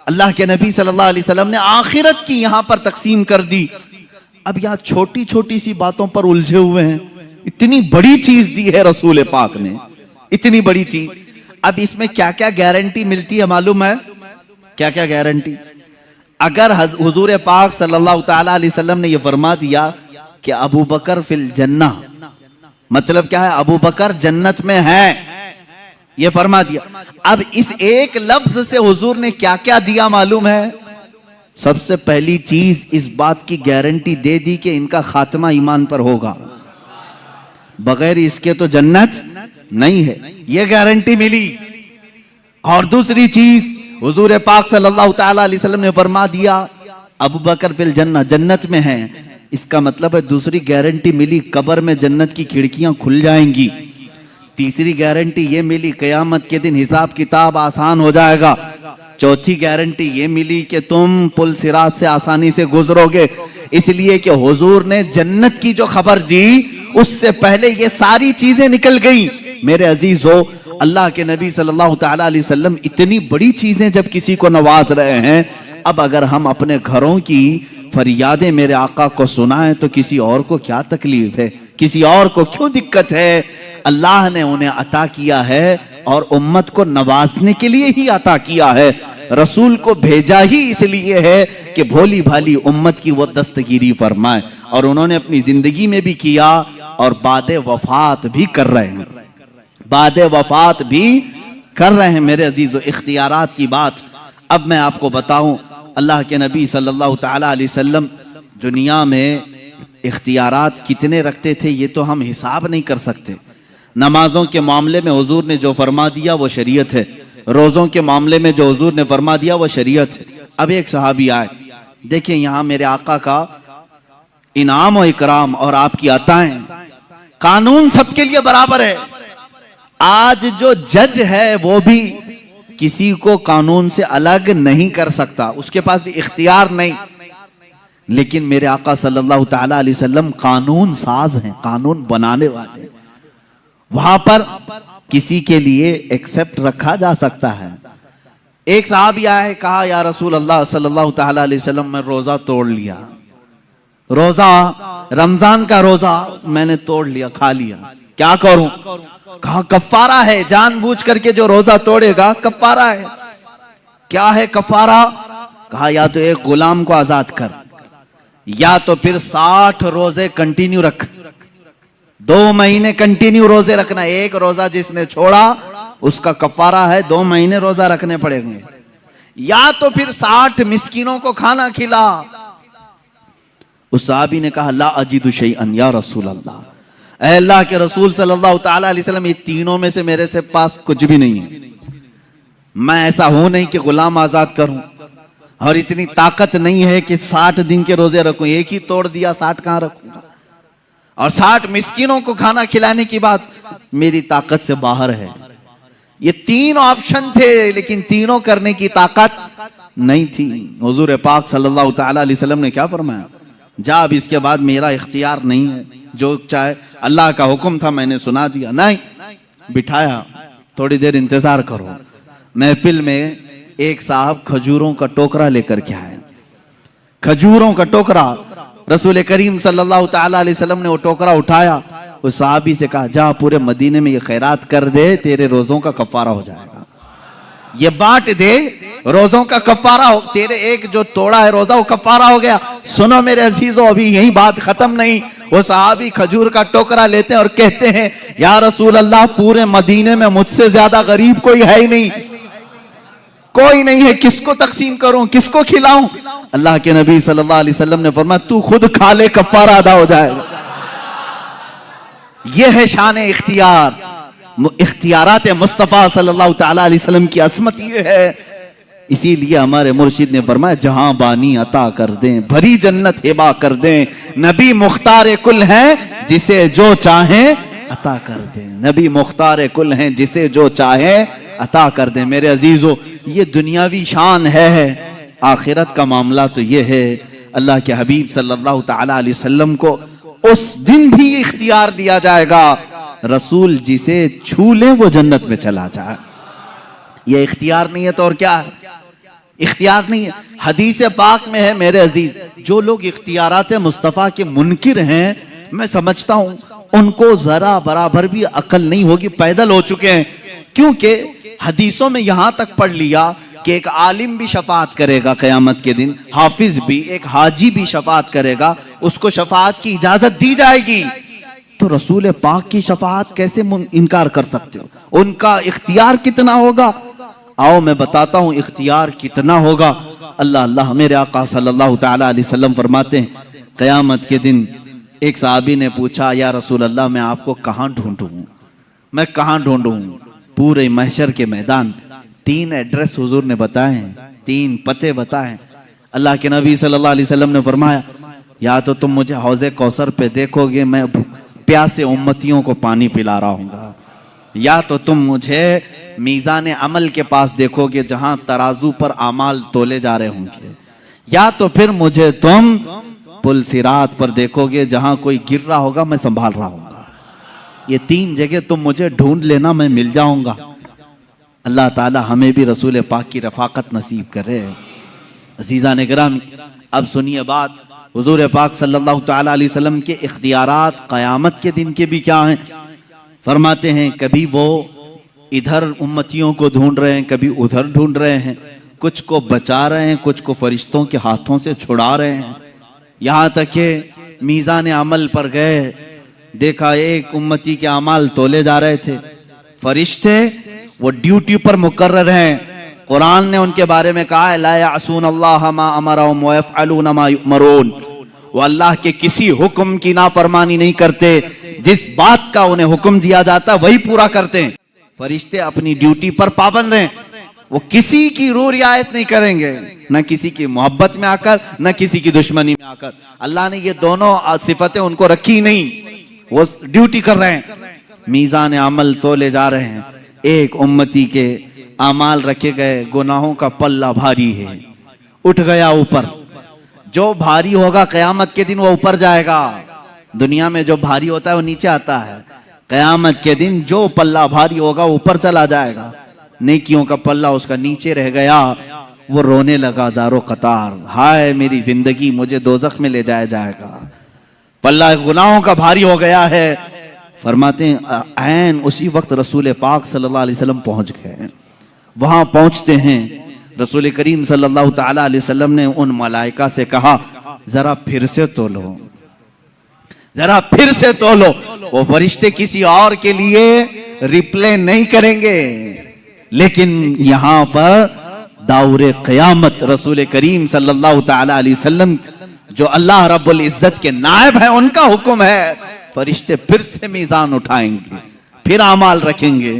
A: अल्लाह के नबी सल्लल्लाहु अलैहि वसल्लम ने आखिरत की यहां पर तकसीम कर दी। अब यहां छोटी छोटी सी बातों पर उलझे हुए हैं। इतनी बड़ी चीज दी है रसूल पाक ने, इतनी बड़ी चीज। अब इसमें क्या क्या गारंटी मिलती है मालूम है? क्या क्या गारंटी? अगर हुजूर पाक सल्लल्लाहु तआला अलैहि वसल्लम ने यह फरमा दिया कि अबू बकर फिल जन्ना, मतलब क्या है? अबू बकर जन्नत में है, यह फरमा दिया। अब इस एक लफ्ज से हुजूर ने क्या क्या दिया मालूम है? सबसे पहली चीज इस बात की गारंटी दे दी कि इनका खात्मा ईमान पर होगा, बगैर इसके तो जन्नत नहीं है, यह गारंटी मिली। और दूसरी चीज हुजूर पाक सल्लल्लाहु तआला अलैहि वसल्लम ने फरमा दिया अबू बकर फिल जन्ना, जन्नत में है। इसका मतलब है दूसरी गारंटी मिली, कब्र में जन्नत की खिड़कियां खुल जाएंगी। तीसरी गारंटी ये मिली, कयामत के दिन हिसाब किताब आसान हो जाएगा। चौथी गारंटी ये मिली कि तुम पुल सिरात से आसानी से गुजरोगे, इसलिए कि हुजूर ने जन्नत की जो खबर दी उससे पहले ये सारी चीजें निकल गई। मेरे अजीजों, अल्लाह के नबी सल्लल्लाहु तआला अलैहि वसल्लम इतनी बड़ी चीजें जब किसी को नवाज रहे हैं अब अगर हम अपने घरों की फरियादें मेरे आका को सुनाएं तो किसी और को क्या तकलीफ है, किसी और को क्यों दिक्कत है? अल्लाह ने उन्हें अता किया है और उम्मत को नवाजने के लिए ही अता किया है। रसूल को भेजा ही इसलिए है कि भोली भाली उम्मत की वो दस्तगीरी फरमाए, और उन्होंने अपनी जिंदगी में भी किया और बादे वफात भी कर रहे हैं, बादे वफात भी कर रहे हैं। मेरे अजीजों, इख्तियारात की बात अब मैं आपको बताऊं, अल्लाह के नबी सल्लल्लाहु ताला अलैहि वसल्लम दुनिया में इख्तियारात कितने रखते थे ये तो हम हिसाब नहीं कर सकते। नमाजों के मामले में हुजूर ने जो फरमा दिया वो शरीयत है, रोज़ों के मामले में जो हुजूर ने फरमा दिया वो शरीयत है। अब एक सहाबी आए, देखिए यहाँ मेरे आका का इनाम और इकराम और आपकी अताएं, कानून सबके लिए बराबर है। आज जो जज है वो भी किसी को कानून से अलग नहीं कर सकता, उसके पास भी इख्तियार नहीं। लेकिन मेरे आका सल्लल्लाहु ताला अलैहि वसल्लम कानून साज हैं, कानून बनाने वाले। वहां पर किसी के लिए एक्सेप्ट रखा जा सकता है। एक साहब आया है, कहा या रसूल अल्लाह सल्लल्लाहु ताला अलैहि वसल्लम मैं रोजा तोड़ लिया, रोजा रमजान का रोजा मैंने तोड़ लिया, खा लिया, क्या करूं? कहा कफ्फारा है, जानबूझ करके जो रोजा तोड़ेगा कफ्फारा है। क्या है कफ्फारा? कहा या तो एक गुलाम को आजाद कर, या तो फिर 60 रोजे कंटिन्यू रख, 2 महीने कंटिन्यू रोजे रखना। एक रोजा जिसने छोड़ा उसका कफ्फारा है 2 महीने रोजा रखने पड़ेंगे, या तो फिर 60 मिस्कीनों को खाना खिला। उस साहबी ने कहा ला अजीदु शैअन या रसूल अल्लाह, ऐ अल्लाह के रसूल सल्लल्लाहु ताला अलैहि वसल्लम, ये तीनों में से मेरे से पास कुछ भी नहीं है। मैं ऐसा हूं नहीं कि गुलाम आजाद करूं, और इतनी ताकत नहीं है कि 60 दिन के रोजे रखूं, एक ही तोड़ दिया 60 कहां रखूंगा? और 60 मिस्किनों को खाना खिलाने की बात मेरी ताकत से बाहर है। ये 3 ऑप्शन थे, लेकिन तीनों करने की ताकत नहीं थी। हुजूर पाक सल्लल्लाहु ताला अलैहि वसल्लम ने क्या फरमाया? जा, अब इसके बाद मेरा इख्तियार नहीं है, जो चाहे, अल्लाह का हुक्म था मैंने सुना दिया। नहीं, बिठाया, थोड़ी देर इंतजार करो। महफिल में एक साहब खजूरों का टोकरा लेकर के आए, खजूरों का टोकरा। रसूल करीम सल्लल्लाहु ताला अलैहि वसल्लम ने वो टोकरा उठाया, उस साहबी से कहा जा पूरे मदीने में ये खैरात कर दे, तेरे रोजों का कफारा हो जाएगा, ये बांट दे, रोजों का कफारा हो, तेरे एक जो तोड़ा है रोजा वो कफारा हो गया। सुनो मेरे अजीजों, अभी यही बात खत्म नहीं। वो साहबी खजूर का टोकरा लेते हैं और कहते हैं या रसूल अल्लाह, पूरे मदीने में मुझसे ज्यादा गरीब कोई है ही नहीं, कोई नहीं है, किसको तकसीम करूं, किसको खिलाऊं? अल्लाह के नबी सल्लल्लाहु अलैहि वसल्लम ने फरमाया तू खुद खा ले, कफारा अदा हो जाएगा। यह है शान इख्तियार, इख्तियारात मुस्तफ़ा सल्लल्लाहु ताला अलैहि वसल्लम की असमत यह है। इसीलिए हमारे मुर्शिद ने फरमाया जहां बानी अता कर दें, भरी जन्नत हिबा कर दें, नबी मुख्तार कुल हैं जिसे जो चाहे अता कर दें, नबी मुख्तार कुल हैं जिसे जो चाहे अता कर दें। मेरे अजीजों, ये दुनियावी शान है, आखिरत का मामला तो ये है अल्लाह के हबीब सल्लल्लाहु ताला अलैहि वसल्लम को उस दिन भी इख्तियार दिया जाएगा, रसूल जिसे छू ले वो जन्नत में चला जाए। ये इख्तियार नहीं है तो और क्या है? इख्तियार नहीं है। हदीस पाक में है मेरे अजीज, जो लोग इख्तियारात मुस्तफ़ा के मुनकिर हैं, मैं समझता हूं उनको जरा बराबर भी अकल नहीं होगी, पैदल हो चुके हैं। क्योंकि हदीसों में यहां तक पढ़ लिया कि एक आलिम भी शफात करेगा क़यामत के दिन, हाफिज भी, एक हाजी भी शफात करेगा, उसको शफात की इजाजत दी जाएगी। तो रसूल पाक की शफात कैसे इनकार कर सकते हो? उनका इख्तियार कितना होगा? आओ मैं बताता हूं इख्तियार कितना होगा। अल्लाह अल्लाह, मेरे आका सल्लल्लाहु ताला अलैहि वसल्लम फरमाते हैं क़यामत के दिन एक साहबी ने पूछा या रसूल अल्लाह, मैं आपको कहां ढूंढूं, मैं कहां ढूंढूं? पूरे महशर के मैदान 3 एड्रेस हुजूर ने बताए, 3 पते बताए। अल्लाह के नबी सल्लल्लाहु अलैहि वसल्लम ने फरमाया या तो तुम मुझे हौज़े कौसर पे देखोगे, मैं प्यासे उम्मतियों को पानी पिला रहा हूँगा, या तो तुम मुझे मीज़ान अमल के पास देखोगे जहां तराजू पर आमाल तोले जा रहे होंगे, या तो फिर मुझे तुम पुल सिरात पर देखोगे जहां कोई गिर रहा होगा मैं संभाल रहा हूँगा। ये 3 जगह तुम मुझे ढूंढ लेना, मैं मिल जाऊंगा। अल्लाह ताला हमें भी रसूल पाक की रफाकत नसीब करे। अज़ीज़ान गिरामी, अब सुनिए बात, हुज़ूर पाक सल्लल्लाहु तआला अलैहि वसल्लम के इख्तियारात क़यामत के दिन के भी क्या हैं। फरमाते हैं कभी वो इधर उम्मतियों को ढूंढ रहे हैं, कभी उधर ढूंढ रहे हैं, कुछ को बचा रहे हैं, कुछ को फरिश्तों के हाथों से छुड़ा रहे हैं। यहाँ तक कि मीज़ान अमल पर गए, देखा एक उम्मती के अमाल तोले जा रहे थे, फरिश्ते वो ड्यूटी पर मुकर्रर हैं। कुरान ने उनके बारे में कहा है ला यासून अल्लाह मा अमरहुम व यफ़अलून मा युमरून, वो अल्लाह के किसी हुक्म की नाफरमानी नहीं करते, जिस बात का उन्हें हुक्म दिया जाता वही पूरा करते हैं। फरिश्ते अपनी ड्यूटी पर पाबंद हैं, वो किसी की रू रियायत नहीं करेंगे, न किसी की मोहब्बत में आकर न किसी की दुश्मनी में आकर। अल्लाह ने ये दोनों सिफतें उनको रखी नहीं, वो ड्यूटी कर रहे हैं। मीज़ान अमल तोले जा रहे हैं, एक उम्मती के अमाल रखे गए, गुनाहों का पल्ला भारी है, उठ गया ऊपर। जो भारी होगा क़यामत के दिन वो ऊपर जाएगा। दुनिया में जो भारी होता है वो नीचे आता है, क़यामत के दिन जो पल्ला भारी होगा ऊपर चला जाएगा। नेकियों का पल्ला उसका नीचे रह गया, वो रोने लगा ज़ारो कतार, हाय मेरी जिंदगी, मुझे दोज़ख में ले जाया जाएगा, पल्ला गुनाहों का भारी हो गया है। फरमाते हैं ऐन उसी वक्त रसूल पाक सल्लल्लाहु अलैहि वसल्लम पहुंच गए। वहां पहुंचते हैं, रसूल करीम सल्लल्लाहु ताला अलैहि वसल्लम ने उन मलाइका से कहा जरा फिर से तोलो, जरा फिर से तोलो। वो फरिश्ते किसी और के लिए रिप्ले नहीं करेंगे, लेकिन यहां पर दाउरे क़यामत रसूल करीम सल्लल्लाहु ताला अलैहि वसल्लम जो अल्लाह रब्बुल इज्जत के नायब है, उनका हुक्म है, फरिश्ते फिर से मीज़ान उठाएंगे, फिर अमाल रखेंगे।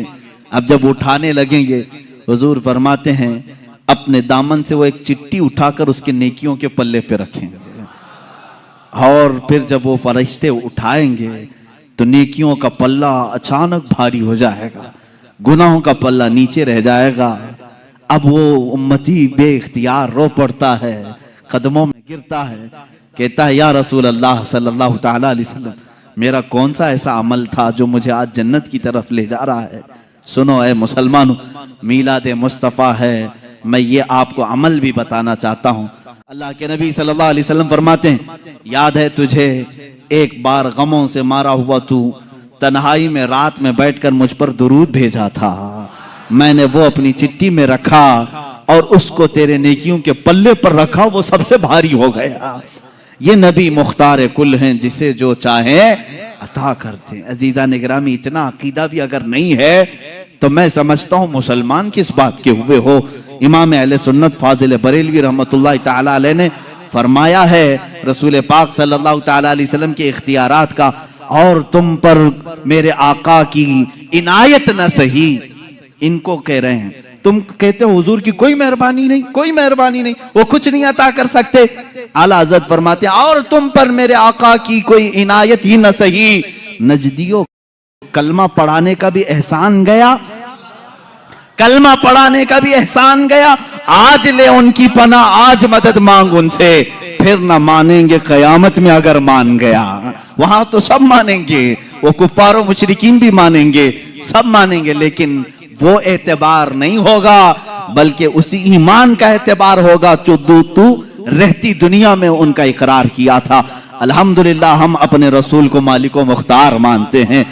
A: अब जब उठाने लगेंगे, हुजूर फरमाते हैं अपने दामन से वो एक चिट्ठी उठाकर उसके नेकियों के पल्ले पे रखेंगे, और फिर जब वो फरिश्ते उठाएंगे तो नेकियों का पल्ला अचानक भारी हो जाएगा, गुनाहों का पल्ला नीचे रह जाएगा। अब वो उम्मती बेइख्तियार रो पड़ता है, कदमों में गिरता है, कहता है या रसूल अल्लाह सल्लल्लाहु ताला अलैहि वसल्लम, मेरा कौन सा ऐसा अमल था जो मुझे आज जन्नत की तरफ ले जा रहा है। सुनो ऐ मुसलमानों, मीलाद मुस्तफ़ा है, मैं ये आपको अमल भी बताना चाहता हूँ। अल्लाह के नबी सल्लल्लाहु अलैहि वसल्लम फरमाते हैं याद है तुझे एक बार गमों से मारा हुआ तू तन्हाई में रात में बैठकर मुझ पर दुरूद भेजा था, मैंने वो अपनी चिट्ठी में रखा और उसको तेरे नेकियों के पल्ले पर रखा, वो सबसे भारी हो गया। ये नबी मुख्तार कुल हैं, जिसे जो चाहे अता करते हैं। अजीजा निगरामी, इतना अकीदा भी अगर नहीं है तो मैं समझता हूँ मुसलमान किस बात के हुए हो। इमाम अहले सुन्नत फाजिल बरेलवी रहमतुल्लाह ताला अलैह ने फरमाया है रसूल पाक सल्लल्लाहु ताला अलैहि वसल्लम के इख्तियारात का, और तुम पर मेरे आका की इनायत न सही, इनको कह रहे हैं। तुम कहते हो हुजूर की कोई मेहरबानी नहीं, कोई मेहरबानी नहीं, वो कुछ नहीं अता कर सकते। आला हज़रत फरमाते हैं और तुम पर मेरे आका की कोई इनायत ही न सही। नजदियों, कलमा पढ़ाने का भी एहसान गया, कलमा पढ़ाने का भी एहसान गया। आज ले उनकी पना, आज मदद मांग उनसे, फिर न मानेंगे कयामत में अगर मान गया। वहां तो सब मानेंगे, वो कुफ्फार और मुशरिकीन भी मानेंगे, सब मानेंगे, लेकिन वो एतबार नहीं होगा, बल्कि उसी ईमान का एतबार होगा जो तू रहती दुनिया में उनका इकरार किया था। अल्हम्दुलिल्लाह हम अपने रसूल को मालिक व मुख्तार मानते हैं।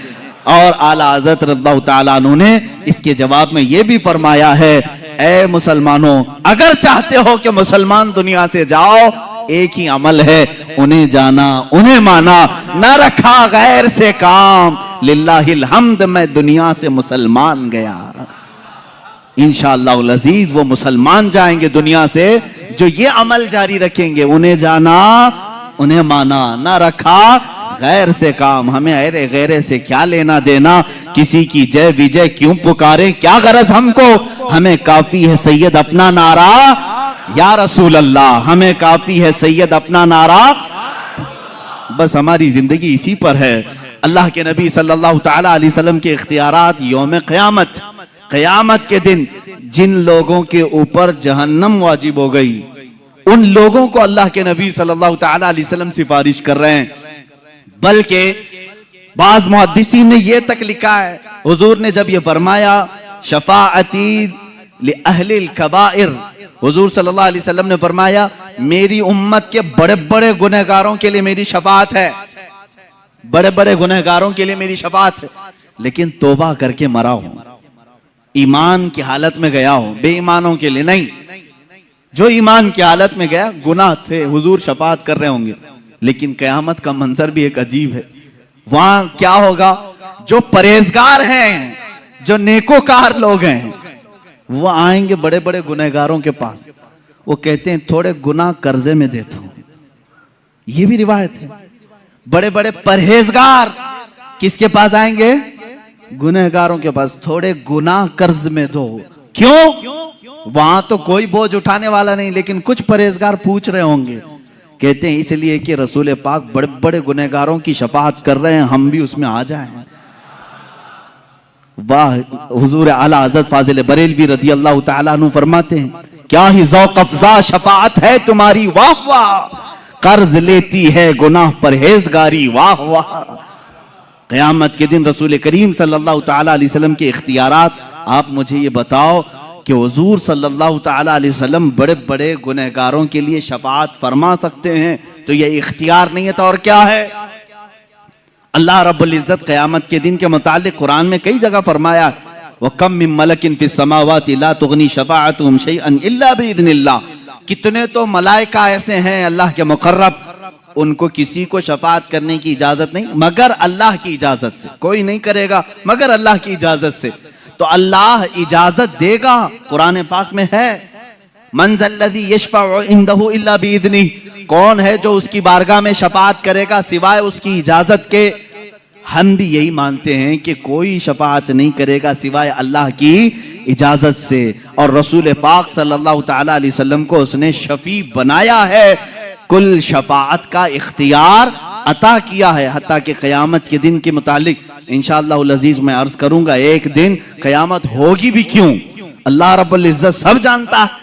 A: और आला हज़रत रज़ियल्लाहु ताला अन्हु ने इसके जवाब में ये भी फरमाया है, ए मुसलमानों, अगर चाहते हो कि मुसलमान दुनिया से जाओ, एक ही अमल है, उन्हें जाना, उन्हें माना, न रखा गैर से काम, लिल्लाहिल हम्द, मैं दुनिया से मुसलमान गया। इंशाअल्लाह अज़ीज वो मुसलमान जाएंगे दुनिया से जो ये अमल जारी रखेंगे, उन्हें जाना, उन्हें माना, न रखा गैर से काम। हमें अरे गैर से क्या लेना देना, किसी की जय विजय क्यों पुकारे, क्या गरज हमको, हमें काफी है सैयद अपना नारा या रसूल अल्लाह, हमें काफी है सैयद अपना नारा, बस हमारी जिंदगी इसी पर है। अल्लाह के नबी सल्लल्लाहु ताला अलैहि वसल्लम के इख्तियारात यौम क़यामत, क़यामत के दिन जिन लोगों के ऊपर जहन्नम वाजिब हो गई, उन लोगों को अल्लाह के नबी सल्लल्लाहु ताला अलैहि वसल्लम सिफारिश कर रहे हैं। बल्कि बाज़ मुहद्दिसीन ने यह तक लिखा है, हुजूर ने जब ये फरमाया शफाअती लि अहलिल कबाइर, हुजूर सल्लल्लाहु अलैहि वसल्लम ने फरमाया, मेरी उम्मत के बड़े बड़े गुनहगारों के लिए मेरी शफाअत है, बड़े बड़े गुनहगारों के लिए मेरी शफाअत है, लेकिन तौबा करके मरा हूं, ईमान की हालत में गया हूं, बेईमानों के लिए नहीं। जो ईमान की हालत में गया, गुनाह थे, हुजूर शफाअत कर रहे होंगे, लेकिन कयामत का मंजर भी एक अजीब है। वहां क्या होगा, जो परहेजगार हैं, जो नेकोकार लोग हैं, वो आएंगे बड़े बड़े गुनहगारों के पास, वो कहते हैं थोड़े गुनाह कर्जे में दे दो। ये भी रिवायत है। बड़े बड़े परहेजगार किसके पास आएंगे, गुनहगारों के पास, थोड़े गुनाह कर्ज में दो। क्यों, वहां तो कोई बोझ उठाने वाला नहीं, लेकिन कुछ परहेजगार पूछ रहे होंगे। कहते हैं इसलिए कि रसूल पाक बड़े बड़े गुनहगारों की शफाअत कर रहे हैं, हम भी उसमें आ जाएं। वाह, हुजूर आला हज़रत फाजिल बरेलवी रज़ी अल्लाह तआला अन्हु फरमाते हैं, क्या ही ज़ौक़ अफ़ज़ा शफाअत है तुम्हारी, वाह वाह, कर्ज लेती है गुनाह परहेजगारी, वाह वाह। क़यामत के दिन रसूल करीम सल्लल्लाहु तआला अलैहि वसल्लम के इख्तियारात, आप मुझे ये बताओ कि हुजूर सल्लल्लाहु तआला अलैहि वसल्लम बड़े बड़े गुनहगारों के लिए शफाअत फरमा सकते हैं, तो ये इख्तियार नहीं है तो और क्या है। अल्लाह रब्बुल इज्जत क़यामत के दिन के मुतालिक कुरान में कई जगह फरमाया, व कम मिन मलकिन फिस समावाति ला तुगनी शफाअतुहुम शैअन इल्ला बिइज़्निल्लाह, कितने तो मलाइका ऐसे हैं अल्लाह के मुकर्रब, उनको किसी को शफाअत करने की इजाजत नहीं मगर अल्लाह की इजाजत से, कोई नहीं करेगा मगर अल्लाह की इजाजत से। तो अल्लाह इजाजत देगा, कुरान पाक में है, मन ज़ल्लज़ी यशफ़अउ इंदहु इल्ला बिइज़्निही, कौन है जो उसकी बारगाह में शफाअत करेगा सिवाय उसकी इजाजत के। हम भी यही मानते हैं कि कोई शफाअत नहीं करेगा सिवाय अल्लाह की इजाजत से, और रसूल पाक सल्लल्लाहु तआला अलैहि वसल्लम को उसने शफी बनाया है, कुल शफाअत का इख्तियार अता किया है। हत्ता कि क़यामत के दिन के मुतालिक इंशाअल्लाहुल अज़ीज़ मैं अर्ज करूंगा, एक दिन क़यामत होगी भी क्यों, अल्लाह रब्बुल इज्जत सब जानता है।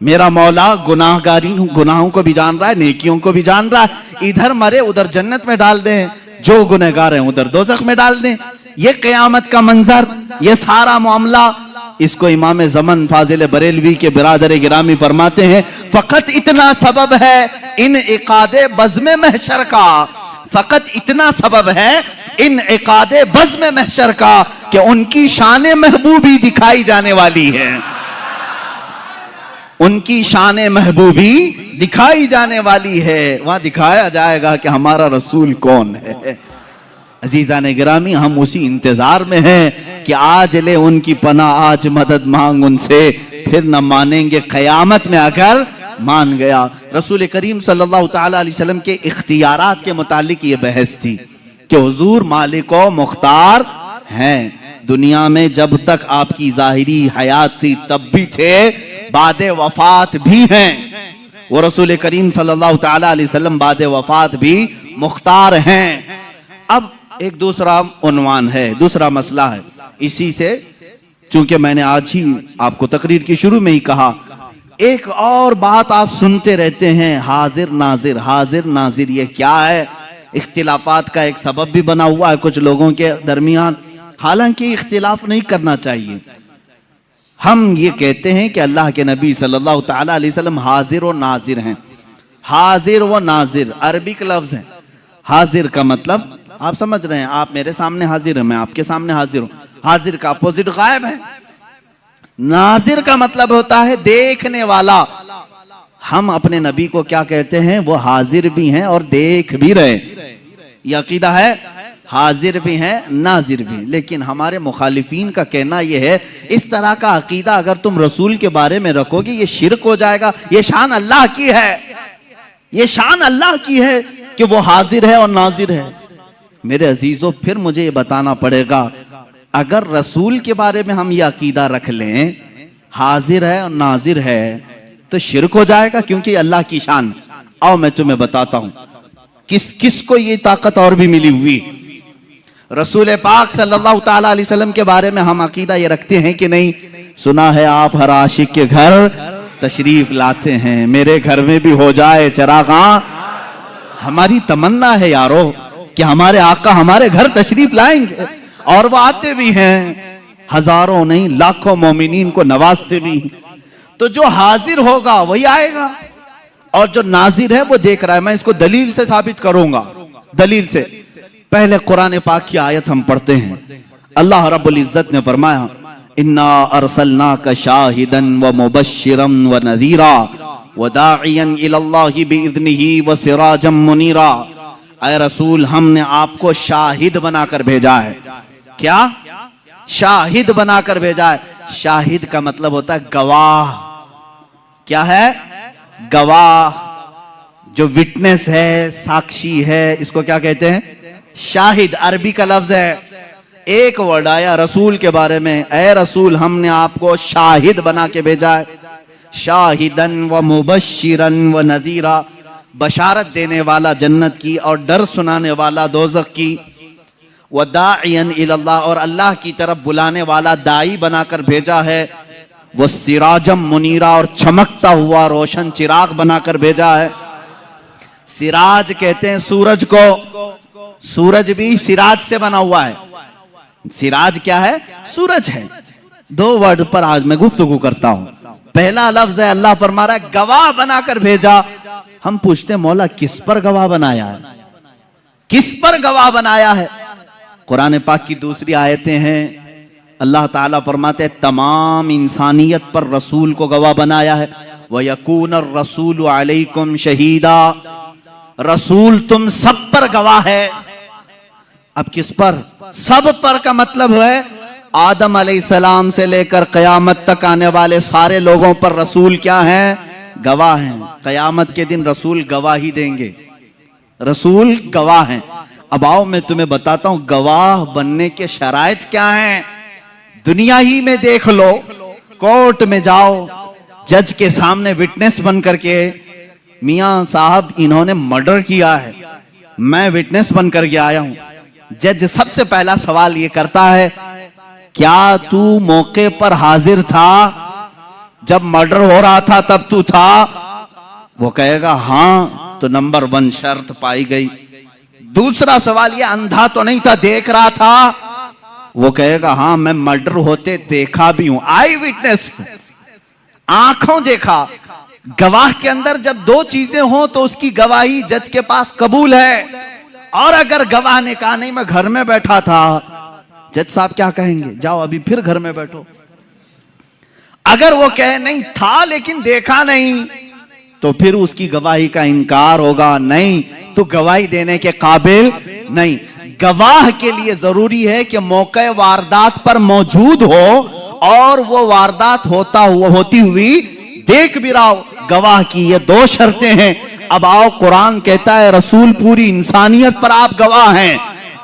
A: मेरा मौला गुनाहों को भी जान रहा है, नेकियों को भी जान रहा है। इधर मरे उधर जन्नत में डाल दें, जो गुनहगार हैं उधर दोज़ख में डाल दें। ये क़यामत का मंजर, ये सारा मामला, इसको इमाम ज़मन फाजिल बरेलवी के बिरादर गिरामी फरमाते हैं, फकत इतना सबब है इन इक़ादे बज़्म महशर का, फकत इतना सबब है इन इक़ादे बज़्म महशर का कि उनकी शान महबूबी दिखाई जाने वाली है, उनकी शान महबूबी दिखाई जाने वाली है। वहां दिखाया जाएगा कि हमारा रसूल कौन है। अजीज़ान गिरामी, हम उसी इंतजार में हैं कि आज ले उनकी पनाह, आज मदद मांग उनसे, फिर न मानेंगे क़यामत में अगर मान गया। रसूल करीम सल्लल्लाहु तआला अलैहि वसल्लम के इख्तियारात के मुतालिक ये बहस थी कि हुजूर मालिक व मुख्तार हैं। दुनिया में जब तक आपकी जाहिरी हयात थी तब भी थे, बादे वफात भी हैं। वो रसूल करीम सल्लल्लाहु तआला अलैहि वसल्लम बादे वफात भी मुख्तार हैं। अब एक दूसरा उन्वान है, दूसरा मसला है। इसी से चूंकि मैंने आज ही आपको तकरीर की शुरू में ही कहा, एक और बात आप सुनते रहते हैं, हाजिर नाजिर, हाजिर नाजिर, ये क्या है? इख्तिलाफात का एक सबब भी बना हुआ है कुछ लोगों के दरमियान। हालांकि इख्तिलाफ नहीं करना चाहिए। हम ये कहते हैं कि अल्लाह के नबी सल्लल्लाहु तआला अलैहि वसल्लम हाजिर और नाजिर हैं। हाजिर व नाजिर अरबिक लफ्ज है। हाजिर का मतलब आप समझ रहे हैं, आप मेरे सामने हाजिर हैं, मैं आपके सामने हाजिर हूं। हाजिर का अपोजिट गायब है। नाजिर का मतलब होता है देखने वाला। हम अपने नबी को क्या कहते हैं? वो हाजिर भी हैं और देख भी रहे। ये अकीदा है, हाजिर भी हैं नाजिर भी। लेकिन हमारे मुखालिफीन का कहना यह है, इस तरह का अकीदा अगर तुम रसूल के बारे में रखोगे ये शिरक हो जाएगा। ये शान अल्लाह की है, ये शान अल्लाह की है कि वो हाजिर है और नाजिर है। मेरे अजीजों, फिर मुझे ये बताना पड़ेगा, अगर रसूल के बारे में हम ये अकीदा रख लें हाजिर है और नाजिर है तो शिरक हो जाएगा, क्योंकि अल्लाह की शान। आओ मैं तुम्हें बताता हूं किस किस को ये ताकत और भी मिली हुई। रसूल पाक सल्लल्लाहु तआला अलैहि वसल्लम के बारे में हम अकीदा ये रखते हैं कि नहीं? सुना है आप हर आशिक के घर तशरीफ लाते हैं, मेरे घर में भी हो जाए चरागा। हमारी तमन्ना है यारो कि हमारे आका हमारे घर तशरीफ लाएंगे, और वो आते भी हैं, हजारों नहीं लाखों मोमिनीन को नवाजते भी। तो जो हाजिर होगा वही आएगा, और जो नाजिर है वो देख रहा है। मैं इसको दलील से साबित करूंगा। दलील से पहले कुरान पाक की आयत हम पढ़ते हैं। अल्लाह रब्बुल इज्जत ने फरमाया, इन्ना अरसलनाका शाहिदन व मुबश्शिरन व नज़ीरा व दाइयन इलल्लाहि बिइज़्निही व सिराजम मुनीरा। ऐ रसूल, हमने आपको शाहिद बनाकर भेजा है। क्या? शाहिद बनाकर भेजा है। शाहिद का मतलब होता है गवाह। क्या है? गवाह। जो विटनेस है, साक्षी है, इसको क्या कहते हैं? शाहिद। अरबी का लफ्ज है। एक वर्ड आया रसूल के बारे में, ऐ रसूल हमने आपको शाहिद बना के भेजा है। शाहिदन व मुबश्शिरन व नज़ीरा, बशारत देने वाला जन्नत की और डर सुनाने वाला दोज़ख की। व दाइयन इलल्लाह, और अल्लाह की तरफ बुलाने वाला दाई बनाकर भेजा है। वो सिराजम मुनीरा, और चमकता हुआ रोशन चिराग बनाकर भेजा है। सिराज कहते हैं सूरज को। सूरज भी सिराज से बना हुआ है। सिराज क्या है? सूरज है। दो वर्ड पर आज मैं गुफ्तगू करता हूं। पहला लफ्ज है, अल्लाह फरमा रहा है गवाह बनाकर भेजा। हम पूछते हैं मौला किस पर गवाह बनाया है? किस पर गवाह बनाया है? कुरान पाक की दूसरी आयतें हैं, अल्लाह ताला फरमाते हैं तमाम इंसानियत पर रसूल को गवाह बनाया है। व यकून रसूल अलैकुम शहीदा, रसूल तुम सब पर गवाह है। अब किस पर? सब पर का मतलब है आदम अलैहिस्सलाम से लेकर कयामत तक आने वाले सारे लोगों पर रसूल क्या हैं? गवाह हैं। कयामत के दिन रसूल गवाही देंगे। रसूल गवाह हैं। अब आओ मैं तुम्हें बताता हूं गवाह बनने के शराइत क्या हैं। दुनिया ही में देख लो, कोर्ट में जाओ, जज के सामने विटनेस बन करके, मियां साहब इन्होंने मर्डर किया है, मैं विटनेस बन करके आया हूं। जज सबसे पहला सवाल ये करता है, क्या तू मौके पर हाजिर था? जब मर्डर हो रहा था तब तू था? वो कहेगा हां, तो नंबर 1 शर्त पाई गई। दूसरा सवाल ये, अंधा तो नहीं था, देख रहा था? वो कहेगा हां, मैं मर्डर होते देखा भी हूं, आई विटनेस, आंखों देखा। गवाह के अंदर जब दो चीजें हो तो उसकी गवाही जज के पास कबूल है। और अगर गवाह ने कहा नहीं मैं घर में बैठा था, जज साहब क्या कहेंगे? जाओ अभी फिर घर में बैठो। अगर वो कहे नहीं था लेकिन देखा नहीं, तो फिर उसकी गवाही का इनकार होगा, नहीं तो गवाही देने के काबिल नहीं। गवाह के लिए जरूरी है कि मौके वारदात पर मौजूद हो और वो वारदात होती हुई देख भी रहा हो। गवाह की ये 2 शर्तें हैं। अब आओ, कुरान कहता है रसूल पूरी इंसानियत पर आप गवाह हैं।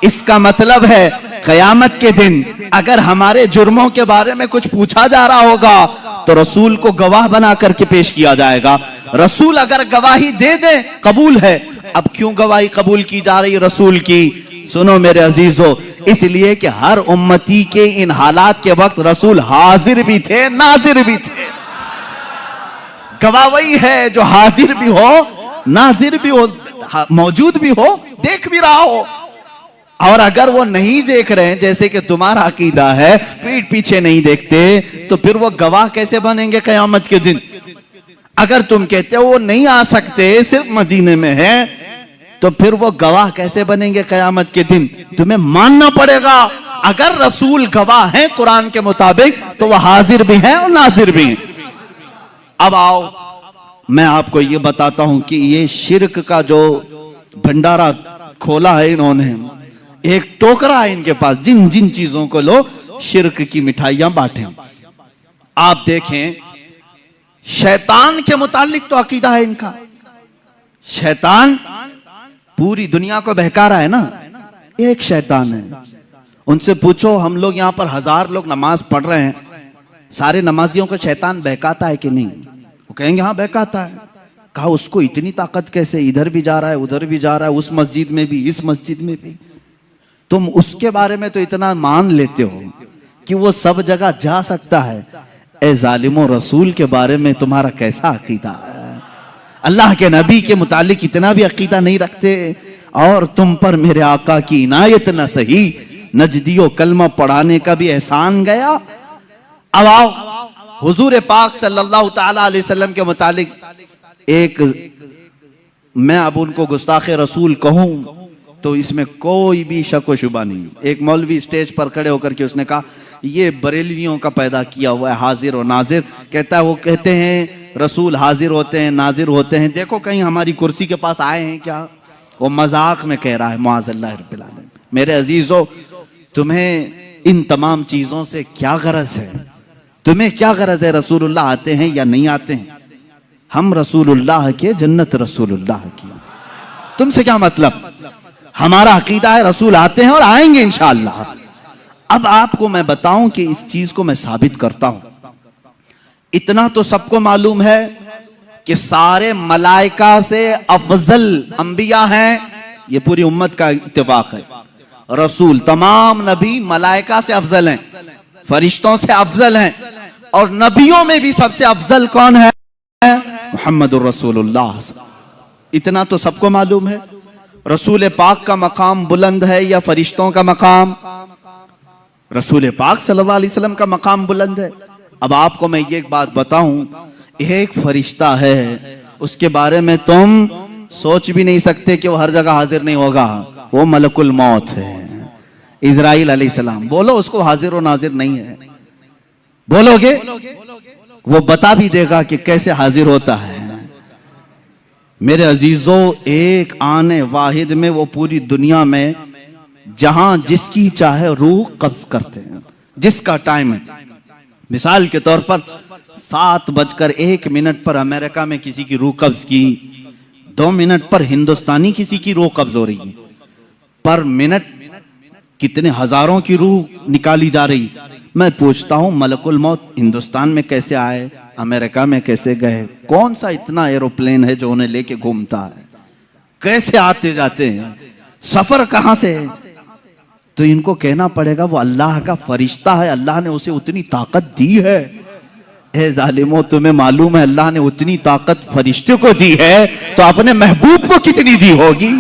A: इसका मतलब है कयामत के दिन अगर हमारे जुर्मों के बारे में कुछ पूछा जा रहा होगा तो रसूल को गवाह बना करके पेश किया जाएगा। रसूल अगर गवाही दे दे कबूल है। अब क्यों गवाही कबूल की जा रही रसूल की? सुनो मेरे अजीजों, इसलिए कि हर उम्मती के इन हालात के वक्त रसूल हाजिर भी थे, नाजिर भी थे। गवाह वही है जो हाजिर भी हो, नाजिर भी हो, मौजूद भी हो, देख भी रहा हो। और अगर वो नहीं देख रहे हैं, जैसे कि तुम्हारा अकीदा है, पीठ पीछे नहीं देखते, तो फिर वो गवाह कैसे बनेंगे कयामत के दिन? अगर तुम कहते हो वो नहीं आ सकते, सिर्फ मदीने में है, तो फिर वो गवाह कैसे बनेंगे कयामत के दिन? तुम्हें मानना पड़ेगा अगर रसूल गवाह हैं कुरान के मुताबिक, तो वह हाजिर भी हैं और नाजिर भी हैं। अब आओ, मैं आपको ये बताता हूं कि ये शिर्क का जो भंडारा खोला है इन्होंने, एक टोकरा है इनके पास, जिन जिन चीजों को लो शिर्क की मिठाइयां बांटे। आप देखें, शैतान के मुतालिक तो अकीदा है इनका। शैतान पूरी दुनिया को बहका रहा है ना, एक शैतान है। उनसे पूछो, हम लोग यहां पर 1000 लोग नमाज पढ़ रहे हैं, सारे नमाजियों को शैतान बहकाता है कि नहीं? वो कहेंगे हाँ बहकाता है। कहा उसको इतनी ताकत कैसे? इधर भी जा रहा है, उधर भी जा रहा है, उस मस्जिद में भी, इस मस्जिद में भी। तुम उसके बारे में तो इतना मान लेते हो कि वो सब जगह जा सकता है। ए जालिमो, रसूल के बारे में तुम्हारा कैसा अकीदा है? अल्लाह के नबी के मुतालिक इतना भी अकीदा नहीं रखते। और तुम पर मेरे आका की इनायत न सही, नजदियो कलमा पढ़ाने का भी एहसान गया। अब आओ, हुजूर पाक सल्लल्लाहु ताला अलैहि वसल्लम के मुतालिक एक, मैं अब उनको गुस्ताखे रसूल कहूं तो इसमें कोई भी शक व शुबा नहीं। एक मौलवी स्टेज पर खड़े होकर के उसने कहा ये बरेलवियों का पैदा किया हुआ है हाजिर और नाजिर। कहता है वो कहते हैं रसूल हाजिर होते हैं नाजिर होते हैं, देखो कहीं हमारी कुर्सी के पास आए हैं क्या? वो मजाक में कह रहा है मुआज़ल्लाह रब्बिल आलमीन। मेरे अजीजों, तुम्हें इन तमाम चीजों से क्या गरज है? तुम्हें क्या गरज है रसूलुल्लाह आते हैं या नहीं आते हैं? हम रसूलुल्लाह के, जन्नत रसूलुल्लाह की, तुमसे क्या मतलब? हमारा अकीदा है रसूल आते हैं और आएंगे इंशाअल्लाह। अब आपको मैं बताऊं कि इस चीज को मैं साबित करता हूं। इतना तो सबको मालूम है कि सारे मलाइका से अफजल अंबिया हैं, ये पूरी उम्मत का इत्तेफाक है। रसूल, तमाम नबी मलाइका से अफजल हैं, फरिश्तों से अफजल हैं, और नबियों में भी सबसे अफजल कौन है? मुहम्मदुर रसूलुल्लाह। इतना तो सबको मालूम है। रसूल पाक का मकाम बुलंद है या फरिश्तों का मकाम? रसूल पाक सल्लल्लाहु अलैहि वसल्लम का मकाम बुलंद है। अब आपको मैं ये एक बात बताऊं, एक फरिश्ता है उसके बारे में तुम सोच भी नहीं सकते कि वो हर जगह हाजिर नहीं होगा। वो मलकुल मौत है, इजराइल अलैहिस्सलाम। बोलो उसको हाजिर और नाजिर नहीं है? बोलोगे? वो बता भी देगा कि कैसे हाजिर होता है। मेरे अजीजों, एक आने वाहिद में वो पूरी दुनिया में जहां जिसकी चाहे रूह कब्ज करते हैं, जिसका टाइम है। मिसाल के तौर पर 7:01 पर अमेरिका में किसी की रूह कब्ज की, 2 मिनट पर हिंदुस्तानी किसी की रूह कब्ज हो रही है। पर मिनट कितने हजारों की रूह निकाली जा रही। मैं पूछता हूं मलकुल मौत हिंदुस्तान में कैसे आए, अमेरिका में कैसे गए? कौन सा इतना एरोप्लेन है जो उन्हें लेके घूमता है? कैसे आते जाते हैं? सफर कहां से है? तो इनको कहना पड़ेगा वो अल्लाह का फरिश्ता है, अल्लाह ने उसे उतनी ताकत दी है। ए जालिमो, तुम्हें मालूम है अल्लाह ने उतनी ताकत फरिश्ते को दी है तो अपने महबूब को कितनी दी होगी,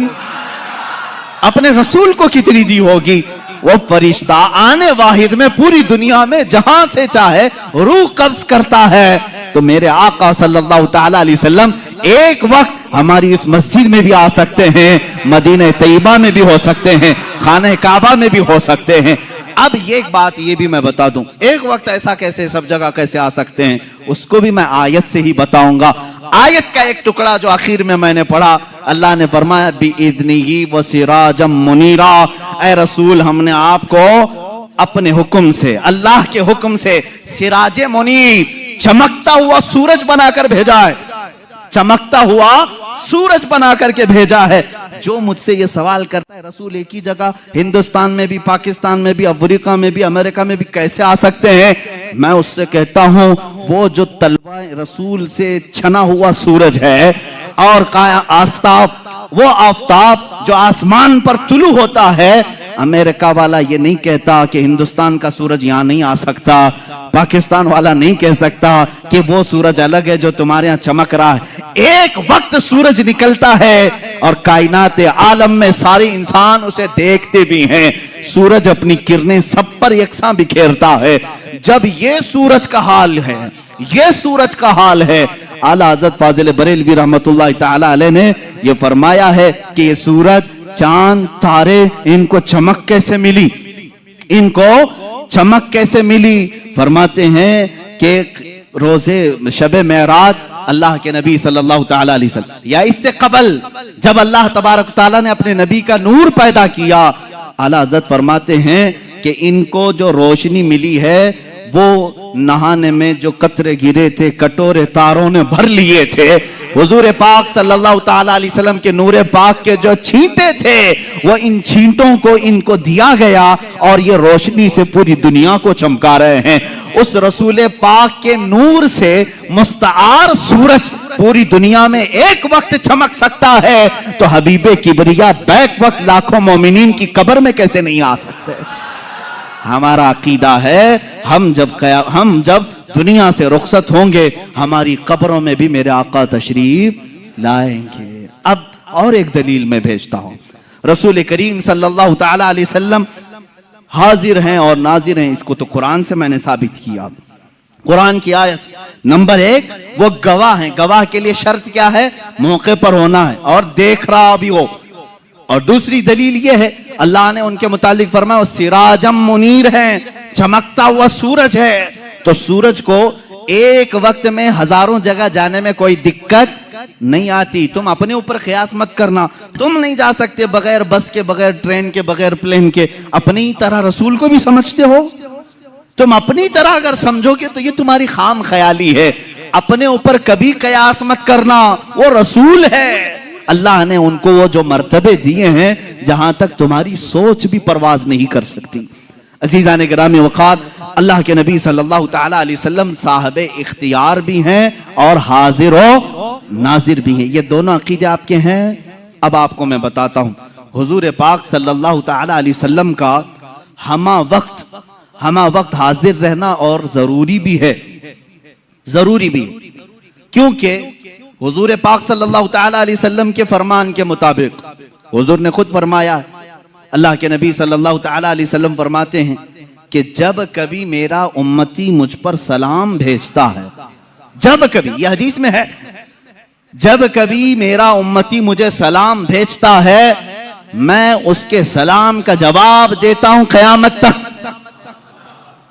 A: अपने रसूल को कितनी दी होगी। वो फरिश्ता आने वाहिद में पूरी दुनिया में जहां से चाहे रूह कब्ज करता है। तो मेरे आका सल्लल्लाहु ताला अलैहि वसल्लम एक वक्त हमारी इस मस्जिद में भी आ सकते हैं, मदीने तैयबा में भी हो सकते हैं, खाने काबा में भी हो सकते हैं। अब ये एक बात ये भी मैं बता दूं, एक वक्त ऐसा कैसे सब जगह कैसे आ सकते हैं उसको भी मैं आयत से ही बताऊंगा। आयत का एक टुकड़ा जो आखिर में मैंने पढ़ा, अल्लाह ने फरमाया बिइज़्निही व सिराजम मुनीरा। ऐ रसूल, हमने आपको अपने हुक्म से, अल्लाह के हुक्म से सिराजे मुनीर, चमकता हुआ सूरज बनाकर भेजा है, चमकता हुआ सूरज बना करके भेजा है। जो मुझसे ये सवाल करता है रसूल एक ही जगह हिंदुस्तान में भी, पाकिस्तान में भी, अफ्रीका में भी, अमेरिका में भी कैसे आ सकते हैं, मैं उससे कहता हूं वो जो तलवा रसूल से छना हुआ सूरज है और आफताब, वो आफताब जो आसमान पर तुलू होता है, अमेरिका वाला ये नहीं कहता कि हिंदुस्तान का सूरज यहां नहीं आ सकता, पाकिस्तान वाला नहीं कह सकता कि वो सूरज अलग है जो तुम्हारे यहां चमक रहा है। एक वक्त सूरज निकलता है और कायनात आलम में सारे इंसान उसे देखते भी हैं। सूरज अपनी किरणें सब पर यकसां बिखेरता है। जब ये सूरज का हाल है, ये सूरज का हाल है, आला हज़रत फाजिल बरेलवी रहमतुल्लाह ताला अलैह ने ये फरमाया है कि ये सूरज, चांद, तारे, इनको चमक कैसे मिली, इनको चमक कैसे मिली? फरमाते हैं कि रोजे शबे मेराज अल्लाह के नबी सल्लल्लाहु ताला अलैहि वसल्लम या इससे कबल जब अल्लाह तबारक ताला ने अपने नबी का नूर पैदा किया, आला हज़रत फरमाते हैं कि इनको जो रोशनी मिली है वो नहाने में जो कतरे गिरे थे, कटोरे तारों ने भर लिए थे, हुजूर पाक सल्लल्लाहु ताला अलैहि वसल्लम के नूरे पाक के जो छींटे थे वो इन छींटों को इनको दिया गया और ये रोशनी से पूरी दुनिया को चमका रहे हैं। उस रसूल पाक के नूर से मुस्तआर सूरज पूरी दुनिया में एक वक्त चमक सकता है, तो हबीबे किबरिया बैक वक्त लाखों मोमिनीन की कब्र में कैसे नहीं आ सकते? हमारा अकीदा है हम जब दुनिया से रुखसत होंगे हमारी कब्रों में भी मेरे आका तशरीफ लाएंगे। अब और एक दलील मैं भेजता हूं, रसूल करीम सल्लल्लाहु ताला अलैहि वसल्लम हाजिर हैं और नाजिर हैं, इसको तो कुरान से मैंने साबित किया। कुरान की आयत। नंबर 1, वो गवाह हैं। गवाह के लिए शर्त क्या है? मौके पर होना है और देख रहा भी हो। और दूसरी दलील ये है, अल्लाह ने उनके मुतालिक फरमाया वो सिराजम मुनीर है, चमकता हुआ सूरज है। तो सूरज को एक वक्त में हजारों जगह जाने में कोई दिक्कत नहीं आती। तुम अपने ऊपर ख्यास मत करना, तुम नहीं जा सकते बगैर बस के, बगैर ट्रेन के, बगैर प्लेन के। अपनी तरह रसूल को भी समझते हो। तुम अपनी तरह अगर समझोगे तो ये तुम्हारी खाम ख्याली है। अपने ऊपर कभी कयास मत करना, वो रसूल है। अल्लाह ने उनको वो जो मर्तबे दिए हैं जहां तक तुम्हारी सोच भी परवाज नहीं कर सकती। अजीज़ान गिरामी वक़ार, अल्लाह के नबी सल्लल्लाहु तआला अलैहि वसल्लम साहब इख्तियार भी हैं और हाजिर व नाजिर भी हैं। ये दोनों अकीदे आपके हैं। अब आपको मैं बताता हूँ, हुजूर पाक सल्लल्लाहु तआला अलैहि वसल्लम का हमा वक्त हाजिर रहना और जरूरी भी है, जरूरी भी है। क्योंकि हुजूर पाक सल्लल्लाहु तआला अलैहि वसल्लम के फरमान के मुताबिक हुजूर ने खुद फरमाया, अल्लाह के नबी सल्लल्लाहु तआला अलैहि वसल्लम फरमाते हैं कि जब कभी मेरा उम्मती मुझ पर सलाम भेजता है, जब कभी, यह हदीस में है, जब कभी मेरा उम्मती मुझे सलाम भेजता है, मैं उसके सलाम का जवाब देता हूं क़यामत तक।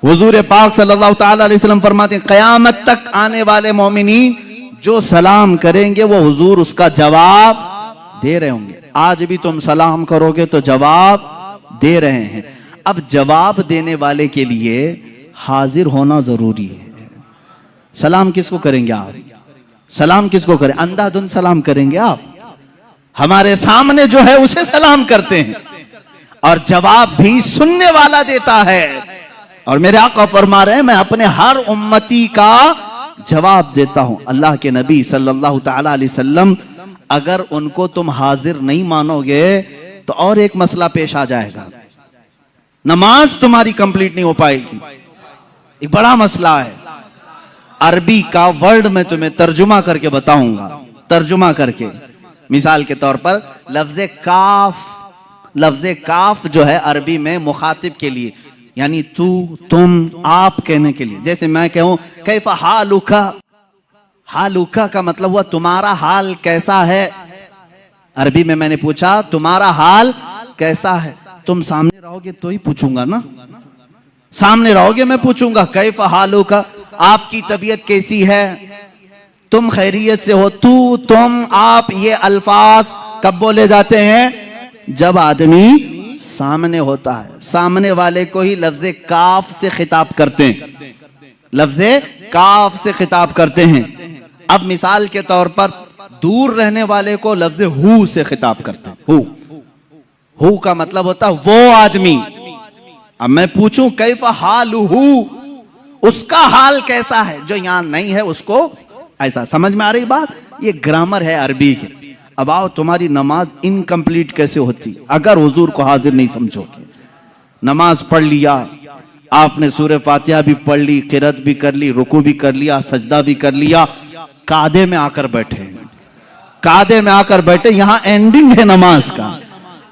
A: हुजूर पाक सल्लल्लाहु तआला अलैहि वसल्लम फरमाते हैं क़यामत तक आने वाले मोमिनीन जो सलाम करेंगे वो हुजूर उसका जवाब दे रहे होंगे। आज भी तुम सलाम करोगे तो जवाब दे रहे हैं। अब जवाब देने वाले के लिए हाजिर होना जरूरी है। सलाम किसको करेंगे आप? सलाम किसको करें? अंधाधुंध सलाम करेंगे आप? हमारे सामने जो है उसे सलाम करते हैं और जवाब भी सुनने वाला देता है। और मेरे आका फरमा रहे हैं मैं अपने हर उम्मती का जवाब देता हूं। अल्लाह के नबी सल्लल्लाहु तआला अलैहि वसल्लम, अगर उनको तुम हाजिर नहीं मानोगे तो और एक मसला पेश आ जाएगा, नमाज तुम्हारी कंप्लीट नहीं हो पाएगी। एक बड़ा मसला है। अरबी का वर्ड मैं तुम्हें तर्जुमा करके बताऊंगा, तर्जुमा करके। मिसाल के तौर पर लफ्ज़े काफ जो है अरबी में मुखातिब के लिए, यानी तू, तुम, आप कहने के लिए। जैसे मैं कहूं कैफा हालुका, हालुका का मतलब हुआ तुम्हारा हाल कैसा है। अरबी में मैंने पूछा तुम्हारा हाल कैसा है, तुम सामने रहोगे तो ही पूछूंगा ना, सामने रहोगे मैं पूछूंगा कैफा हालुका, आपकी तबीयत कैसी है, तुम खैरियत से हो। तू, तुम, आप, ये अल्फाज कब बोले जाते हैं? जब आदमी सामने होता है। सामने वाले को ही लफ्ज़े काफ से खिताब करते हैं, लफ्ज़े काफ से खिताब करते हैं। अब मिसाल के तौर पर दूर रहने वाले को लफ्ज़े हु से खिताब करते हैं। हु का मतलब होता है वो आदमी। अब मैं पूछूं कैफा हालुहु, उसका हाल कैसा है, जो यहां नहीं है उसको ऐसा। समझ में आ रही बात? ये ग्रामर है अरबी के। अब आओ, तुम्हारी नमाज इनकम्प्लीट कैसे होती अगर हुजूर को हाजिर नहीं समझोगे? नमाज पढ़ लिया आपने, सूरह फातिहा भी पढ़ ली, किरात भी कर ली, रुकू भी कर लिया, सजदा भी कर लिया, कादे में आकर बैठे, कादे में आकर बैठे, यहां एंडिंग है नमाज का,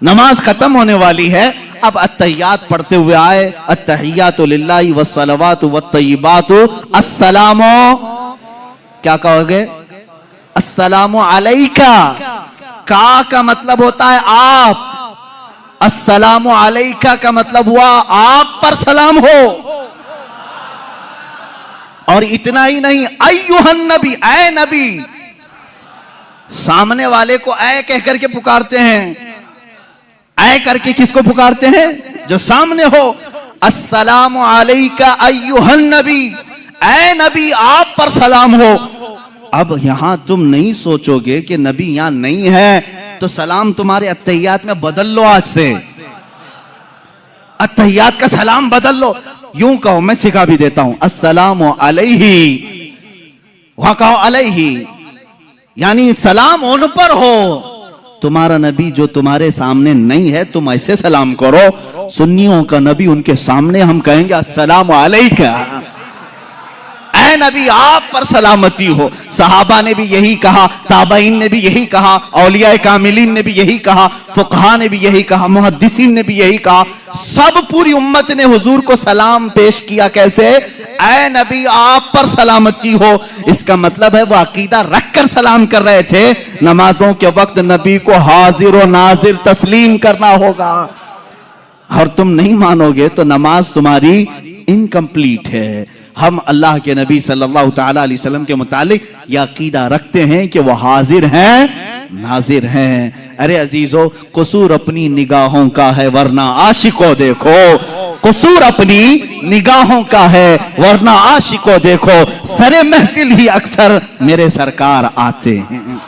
A: नमाज खत्म होने वाली है। अब अत्तहियात पढ़ते हुए आए, अत्तहियातु लिल्लाहि वस्सलावातु वत्तय्यिबातु अस्सलामु, क्या कहोगे? अस्सलामु अलैका। का मतलब होता है आप, अस्सलामु अलैका का मतलब हुआ आप पर सलाम हो। और इतना ही नहीं, अय्युहन नबी, ऐ नबी, सामने वाले को ऐ कह करके पुकारते हैं। ऐ करके किसको पुकारते हैं? जो सामने हो। अस्सलामु अलैका अय्युहन नबी, ऐ नबी आप पर सलाम हो। अब यहां तुम नहीं सोचोगे कि नबी यहां नहीं है तो सलाम तुम्हारे अत्तहियात में बदल लो। आज से अत्तहियात का सलाम बदल लो। यूं कहो, मैं सिखा भी देता हूं, अस्सलामु अलैहि, वहां कहो अलैहि, यानी सलाम उन पर हो। तुम्हारा नबी जो तुम्हारे सामने नहीं है तुम ऐसे सलाम करो। सुन्नियों का नबी, उनके सामने हम कहेंगे अस्सलामु अलैका, ऐ नबी आप पर सलामती हो। सहाबा ने भी यही कहा, ताबईन ने भी यही कहा, औलिया कामिलीन ने भी यही कहा, फुकहा ने भी यही कहा, मुहद्दिसीन ने भी यही कहा। सब पूरी उम्मत ने हुजूर को सलाम पेश किया। कैसे? ऐ नबी आप पर सलामती हो, इसका मतलब है वो अकीदा रखकर सलाम कर रहे थे। नमाजों के वक्त नबी को हाजिर और नाजिर तस्लीम करना होगा, और तुम नहीं मानोगे तो नमाज तुम्हारी इनकम्प्लीट है। हम अल्लाह के नबी सल्लल्लाहु तआला अलैहि वसल्लम के मुतालिक यह अकीदा रखते हैं कि वो हाजिर हैं, नाजिर हैं। अरे अजीजों, कसूर अपनी निगाहों का है वरना आशिकों देखो, कसूर अपनी निगाहों का है वरना आशिकों देखो, सरे महफिल ही अक्सर मेरे सरकार आते हैं।